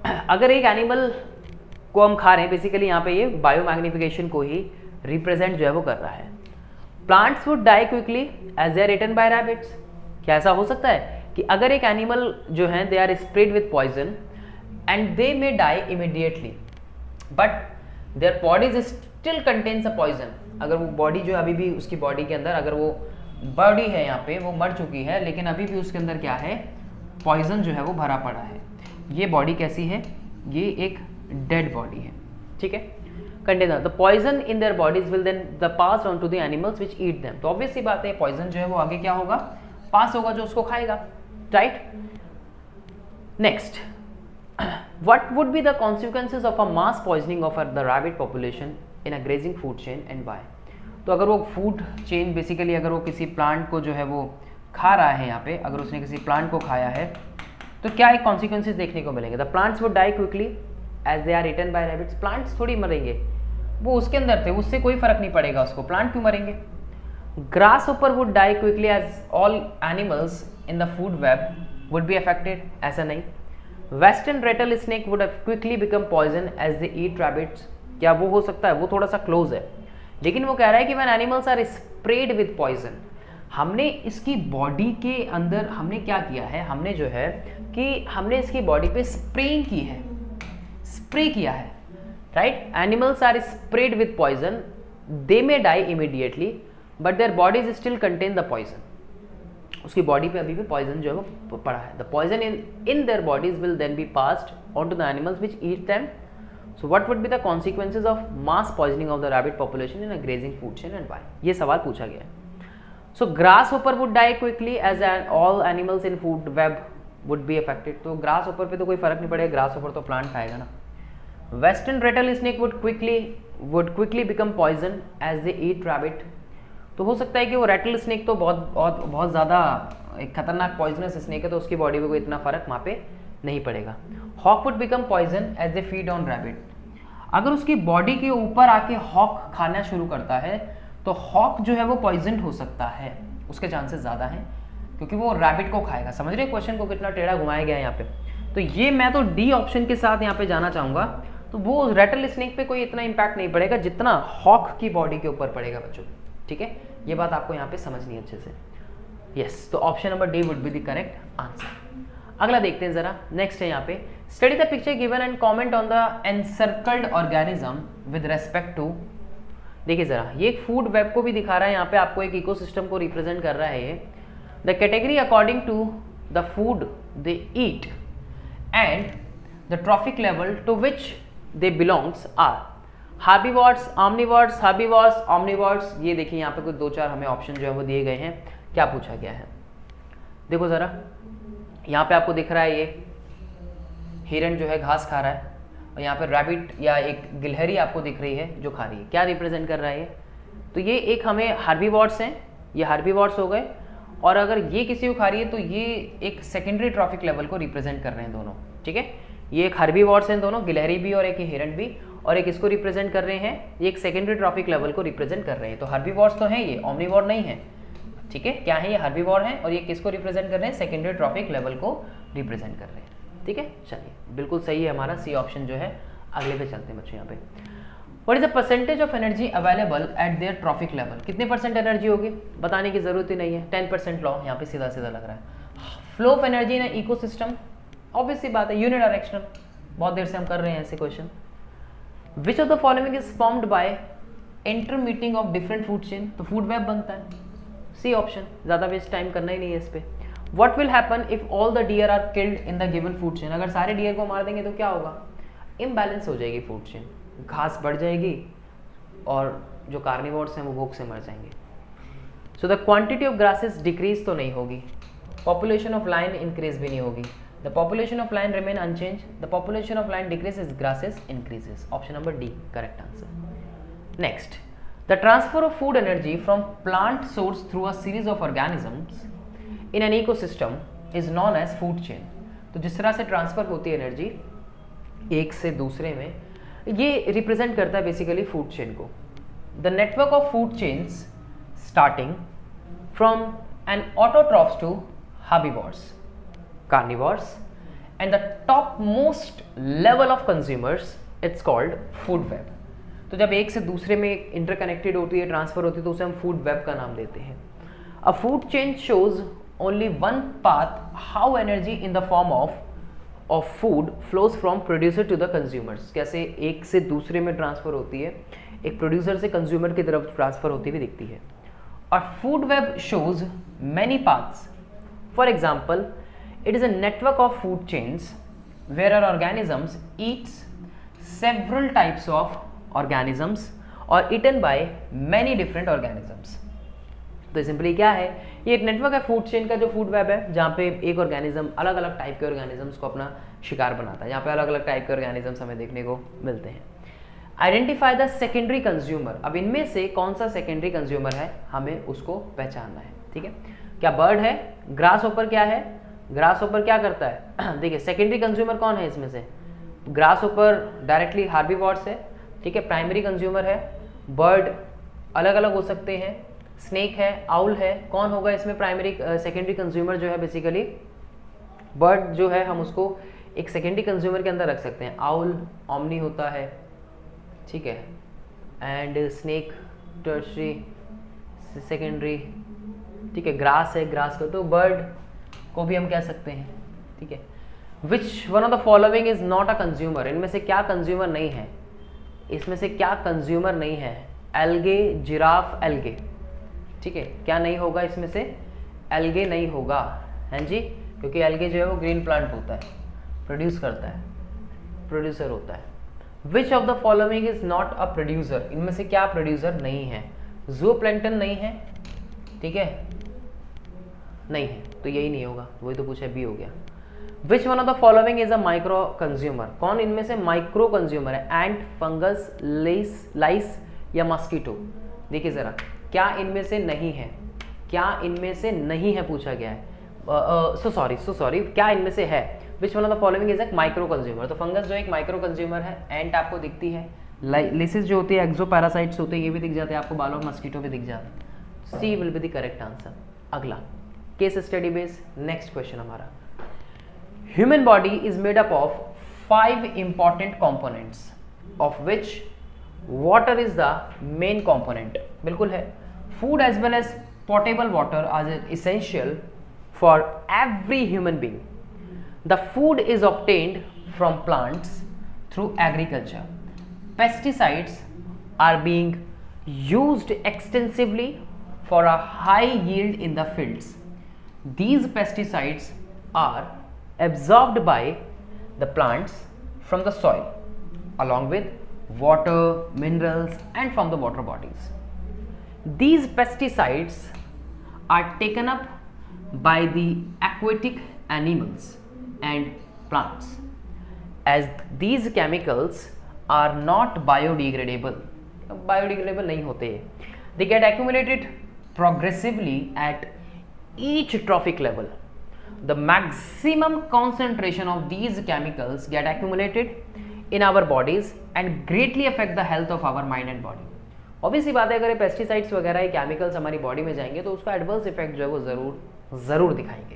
अगर एक एनिमल को हम खा रहे हैं, बेसिकली यहाँ पे ये बायोमैग्निफिकेशन को ही रिप्रेजेंट जो है वो कर रहा है। Plants would die quickly as they are eaten by rabbits. क्या ऐसा हो सकता है कि अगर एक एनिमल जो है they are sprayed with poison and they may die immediately but their bodies still contains a poison. अगर वो बॉडी जो अभी भी उसकी बॉडी के अंदर, अगर वो बॉडी है यहाँ पे वो मर चुकी है लेकिन अभी भी उसके अंदर क्या है, पॉइजन जो है वो भरा पड़ा है। ये बॉडी कैसी है, ये एक डेड बॉडी है। ठीक है, container the poison in their bodies will then the pass on to the animals which eat them. तो ऑब्वियस सी बात है पॉइजन जो है वो आगे क्या होगा, पास होगा जो उसको खाएगा, right. Next, what would be the consequences of a mass poisoning of the rabbit population in a grazing food chain and why. तो अगर वो फूड चेन बेसिकली अगर वो किसी प्लांट को जो है वो खा रहा है, यहाँ पे अगर उसने किसी प्लांट को खाया है तो क्या एक कॉन्सिक्वेंसेज देखने को मिलेंगे। The plants would die quickly as they are eaten by rabbits. Plants थोड़ी मरेंगे, वो उसके अंदर थे, उससे कोई फर्क नहीं पड़ेगा उसको, प्लांट क्यों मरेंगे। ग्रास ऊपर would die quickly as all animals in the food web would be affected, ऐसा नहीं। Western rattlesnake would quickly become poison as they eat rabbits. क्या वो हो सकता है, वो थोड़ा सा क्लोज है, लेकिन वो कह रहा है कि when animals are sprayed with poison. हमने इसकी बॉडी के अंदर हमने क्या किया है, हमने जो है कि हमने इसकी बॉडी पे स्प्रेइंग की है, स्प्रे किया है, right. Animals are sprayed with poison, they may die immediately but their bodies still contain the poison. उसकी बॉडी पे अभी भी पॉइजन जो है वो पड़ा है। The poison in their bodies will then be passed on to the animals which eat them. So what would be the consequences of mass poisoning of the rabbit population in a grazing food chain and why, ये सवाल पूछा गया है। So grass ऊपर would die quickly as all animals in food web would be affected. तो grass ऊपर पे तो कोई फर्क नहीं पड़ेगा, ग्रास ऊपर तो प्लांट खाएगा ना। Western rattlesnake would quickly become poison as they eat rabbit. तो हो सकता है कि वो रेटल स्नेक तो बहुत ज़्यादा एक खतरनाक पॉइजनस स्नेक है, तो उसकी बॉडी में कोई इतना फर्क वहाँ पे नहीं पड़ेगा। Hawk would become poison as they feed on rabbit. अगर उसकी बॉडी के ऊपर आके हॉक खाना शुरू करता है तो हॉक जो है वो पॉइजन हो सकता है, उसके चांसेस ज़्यादा हैं, क्योंकि वो रैबिट को खाएगा। समझ रहे क्वेश्चन को कितना टेढ़ा घुमाया गया है यहाँ पे। तो ये मैं तो डी ऑप्शन के साथ यहाँ पे जाना चाहूँगा। तो वो रेटल स्नेक पे कोई इतना इंपैक्ट नहीं पड़ेगा जितना हॉक की बॉडी के ऊपर पड़ेगा बच्चों। ठीक है, ये बात आपको यहाँ पे समझनी है अच्छे से। यस, तो option number D would be the correct answer. अगला देखते हैं जरा, नेक्स्ट है यहाँ पे, study the picture given and comment on the encircled organism with respect to. देखिए जरा, ये एक फूड वेब को भी दिखा रहा है यहाँ पे, आपको एक इकोसिस्टम को रिप्रेजेंट कर रहा है ये। The category according to the food they eat and the trophic level to which they belongs are herbivores, omnivores, herbivores, omnivores. ये देखिए यहाँ पे कुछ 2-4 हमें ऑप्शन जो है वो दिए गए हैं। क्या पूछा गया है देखो जरा, यहाँ पे आपको दिख रहा है ये हिरन जो है घास खा रहा है, और यहाँ पे रैबिट या एक गिलहरी आपको दिख रही है जो खा रही है। क्या रिप्रेजेंट कर रहा है ये? तो ये एक हमें हार्बीवोर्स हैं, ये हार्बीवोर्स हो गए, और अगर ये किसी को खा रही है तो ये एक सेकेंडरी ट्रॉफिक लेवल को रिप्रेजेंट कर रहे हैं दोनों। ठीक है, ये एक हार्बीवोर्स हैं दोनों, गिलहरी भी और एक हिरन भी, और एक इसको रिप्रेजेंट कर रहे हैं, ये एक सेकेंडरी ट्रॉफिक लेवल को रिप्रेजेंट कर रहे हैं। तो हार्बीवोर्स तो हैं ये, ओमनीवोर नहीं है। ठीक है, क्या है ये? हार्बीवोर हैं, और ये किसको रिप्रेजेंट कर रहे हैं? सेकेंडरी ट्रॉफिक लेवल को रिप्रेजेंट कर रहे हैं। ठीक है, चलिए बिल्कुल सही है हमारा सी ऑप्शन जो है। अगले पे चलते हैं बच्चों। यहाँ पे what is the percentage of energy available at there trophic level? कितने परसेंट एनर्जी होगी बताने की जरूरत ही नहीं है, 10% लॉ यहाँ पे सीधा सीधा लग रहा है। Flow of energy in ecosystem, obvious सी बात है, यूनिडायरेक्शनल। बहुत देर से हम कर रहे हैं ऐसे question. Which of the following is formed by intermeshing of different food chain? तो फूड वेब बनता है, सी ऑप्शन। ज़्यादा वेस्ट टाइम करना ही नहीं है इस पर। What will happen if all the deer are killed in the given food chain? अगर सारे डियर को मार देंगे तो क्या होगा? इम्बैलेंस हो जाएगी फूड चेन, घास बढ़ जाएगी और जो कार्निवोर्स हैं वो भूख से मर जाएंगे। So the quantity of grasses decrease तो नहीं होगी, पॉपुलेशन ऑफ लाइन इंक्रीज भी नहीं होगी। The population of lion remain unchange, the population of lion decreases, grasses increases. Option number D correct answer. Next, the transfer of food energy from plant source through a series of organisms in an ecosystem is known as food chain. तो जिस तरह से transfer होती है energy एक से दूसरे में, ये रिप्रेजेंट करता है बेसिकली फूड चेन को। The network of food chains starting from an autotrophs to herbivores, carnivores and the top most level of consumers, it's called food web. तो जब एक से दूसरे में इंटरकनेक्टेड होती है, ट्रांसफर होती है, तो उसे हम फूड वेब का नाम देते हैं। A food chain shows only one path how energy in the form of food flows from producer to the consumers. कैसे एक से दूसरे में ट्रांसफर होती है, एक प्रोड्यूसर से कंज्यूमर की तरफ ट्रांसफर होती हुई दिखती है। और food web shows many paths. For example, it is a network of food chains where are organisms eats several types of organisms और eaten by many different organisms. तो सिंपली क्या है, ये एक नेटवर्क है फूड चेन का जो food web है, जहाँ पे एक ऑर्गेनिज्म अलग अलग टाइप के ऑर्गेनिजम्स को अपना शिकार बनाता है। यहाँ पे अलग अलग टाइप के ऑर्गेनिजम्स हमें देखने को मिलते हैं। Identify the secondary consumer. अब इनमें से कौन सा सेकेंडरी कंज्यूमर है, हमें उसको पहचानना है। ठीक है, क्या बर्ड है? ग्रास ऊपर क्या है? ग्रास ऊपर क्या करता है? देखिए सेकेंडरी कंज्यूमर कौन है इसमें से? ग्रास ऊपर डायरेक्टली हार्बीवोर्स है। ठीक है, प्राइमरी कंज्यूमर है। बर्ड अलग अलग हो सकते हैं, स्नेक है, आउल है। कौन होगा इसमें प्राइमरी सेकेंडरी कंज्यूमर जो है? बेसिकली बर्ड जो है हम उसको एक सेकेंडरी कंज्यूमर के अंदर रख सकते हैं। आउल ओमनी होता है, ठीक है, एंड स्नेक टर्शरी सेकेंडरी। ठीक है, ग्रास है, ग्रास का तो बर्ड को भी हम कह सकते हैं। ठीक है, which one of the following is not a consumer? इनमें से क्या कंज्यूमर नहीं है? इसमें से क्या कंज्यूमर नहीं है? Algae, giraffe, algae. ठीक है, क्या नहीं होगा इसमें से? एल्गे नहीं होगा, हैं जी, क्योंकि एल्गे जो है वो ग्रीन प्लांट होता है, प्रोड्यूस करता है, प्रोड्यूसर होता है। विच of the following is not a producer? इनमें से क्या प्रोड्यूसर नहीं है? ज़ूप्लैंक्टन नहीं है, ठीक है, नहीं है, तो यही नहीं होगा, वही तो पूछा, बी हो गया। Which one of the following is a micro consumer, कौन इनमें से माइक्रो कंज्यूमर है? एंट, फंगस, लाइस या मस्कीटो? देखिए जरा, क्या इनमें से नहीं है, क्या इनमें से नहीं है पूछा गया है। सो सॉरी, क्या इनमें से है? Which one of the following is एक माइक्रो कंज्यूमर, तो फंगस जो एक माइक्रो कंज्यूमर है, एंट आपको दिखती है, लाइसिस जो होती है एक्सो पैरासाइट्स होते हैं, ये भी दिख जाते हैं आपको, बाल और मस्कीटो भी दिख जाते हैं। C will be the correct answer. अगला case study base, next question हमारा, human body is made up of 5 important components of which water is the main component. बिल्कुल है। Food as well as portable water are essential for every human being. The food is obtained from plants through agriculture. Pesticides are being used extensively for a high yield in the fields. These pesticides are absorbed by the plants from the soil along with water, minerals and from the water bodies. These pesticides are taken up by the aquatic animals and plants. As these chemicals are not biodegradable, नहीं होते, they get accumulated progressively at each trophic level. The maximum concentration of these chemicals get accumulated in our bodies and greatly affect the health of our mind and body. Obviously बात है, अगर ये pesticides वगैरह ये chemicals हमारी body में जाएंगे तो उसका एडवर्स इफेक्ट जो है वो जरूर दिखाएंगे।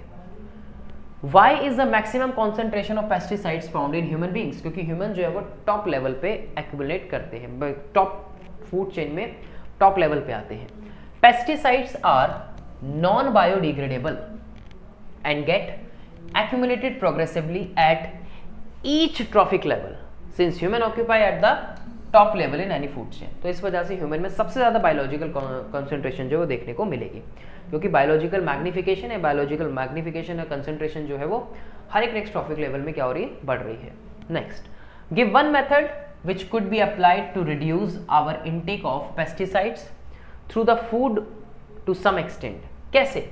Why is the maximum concentration of pesticides found in human beings? क्योंकि ह्यूमन जो है वो टॉप लेवल पे एक्यूमुलेट करते हैं, टॉप फूड चेन में टॉप लेवल पे आते हैं। Pesticides are non biodegradable and get accumulated progressively at each trophic level since human occupy at the top level in any food chain. तो इस वजह से ह्यूमन में सबसे ज़्यादा बायोलॉजिकल कंसंट्रेशन जो है वो देखने को मिलेगी, क्योंकि बायोलॉजिकल मैग्निफिकेशन है, कंसंट्रेशन जो है वो हर एक नेक्स्ट ट्रॉफिक लेवल में क्या हो रही है, बढ़ रही है। Next, give one method which could be applied to reduce our intake of pesticides through the food to some extent. कैसे?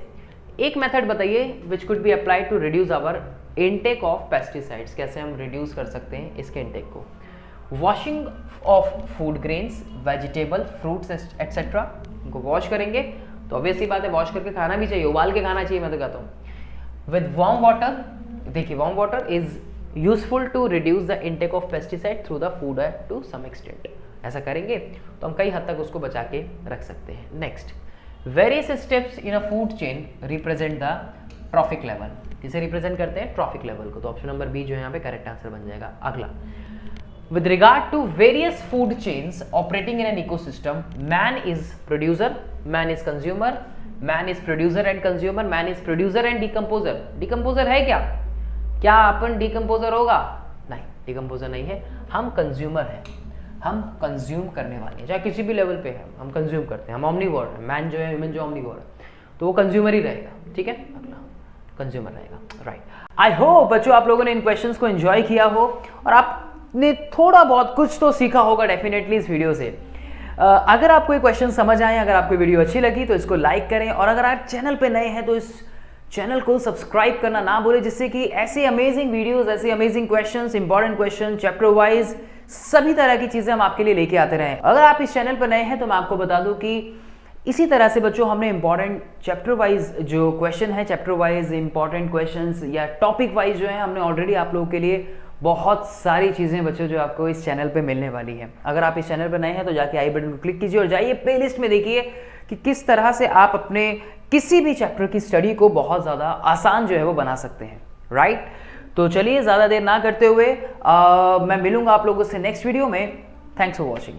एक मेथड बताइए which could be applied to reduce our intake of pesticides, कैसे हम reduce कर सकते हैं इसके intake को। Washing of food grains, vegetable, fruits etcetera, उनको वॉश करेंगे तो ऑब्वियसली बात है वॉश करके खाना भी चाहिए, उबाल के खाना चाहिए, मैं तो कहता हूँ। विद वार्म वाटर, देखिए warm water is useful to reduce the intake of pesticide through the food to some extent. ऐसा करेंगे तो हम कई हद तक उसको बचा के रख सकते हैं। Next, various steps in a food chain represent the trophic level. किसे रिप्रेजेंट करते हैं? ट्रॉफिक लेवल को। तो ऑप्शन नंबर बी जो है यहाँ पे करेक्ट आंसर बन जाएगा। अगला, with regard to various food chains operating in an ecosystem, man is producer, man is consumer, man is producer and consumer, man is producer and decomposer. decomposer है क्या? क्या अपन decomposer होगा? नहीं, decomposer नहीं है, हम consumer हैं, हम consume करने वाले हैं, चाहे किसी भी लेवल पे है हम consume करते हैं, हम omnivore हैं, man जो है, human जो omnivore है, तो वो consumer ही रहेगा, ठीक है? अगला कंज्यूमर रहेगा, राइट। आई होप बच्चों आप लोगों ने इन क्वेश्चंस को एंजॉय किया हो और आपने थोड़ा बहुत कुछ तो सीखा होगा डेफिनेटली इस वीडियो से। अगर आपको ये क्वेश्चन समझ आए, अगर आपको वीडियो अच्छी लगी तो इसको लाइक करें, और अगर आप चैनल पे नए हैं तो इस चैनल को सब्सक्राइब करना ना भूलें, जिससे कि ऐसे अमेजिंग वीडियोस, ऐसे amazing questions, important question, chapter wise सभी तरह की चीज़ें हम आपके लिए लेके आते रहें। अगर आप इस चैनल पर नए हैं तो मैं आपको बता दूं कि इसी तरह से बच्चों हमने इंपॉर्टेंट चैप्टर वाइज जो क्वेश्चन है, चैप्टर वाइज इंपॉर्टेंट क्वेश्चंस या टॉपिक वाइज जो है, हमने ऑलरेडी आप लोगों के लिए बहुत सारी चीज़ें बच्चों जो आपको इस चैनल पे मिलने वाली है। अगर आप इस चैनल पर नए हैं तो जाके आई बटन को क्लिक कीजिए और जाइए प्लेलिस्ट में देखिए कि किस तरह से आप अपने किसी भी चैप्टर की स्टडी को बहुत ज़्यादा आसान जो है वो बना सकते हैं, राइट। तो चलिए ज़्यादा देर ना करते हुए मैं मिलूंगा आप लोगों से नेक्स्ट वीडियो में। Thanks for watching.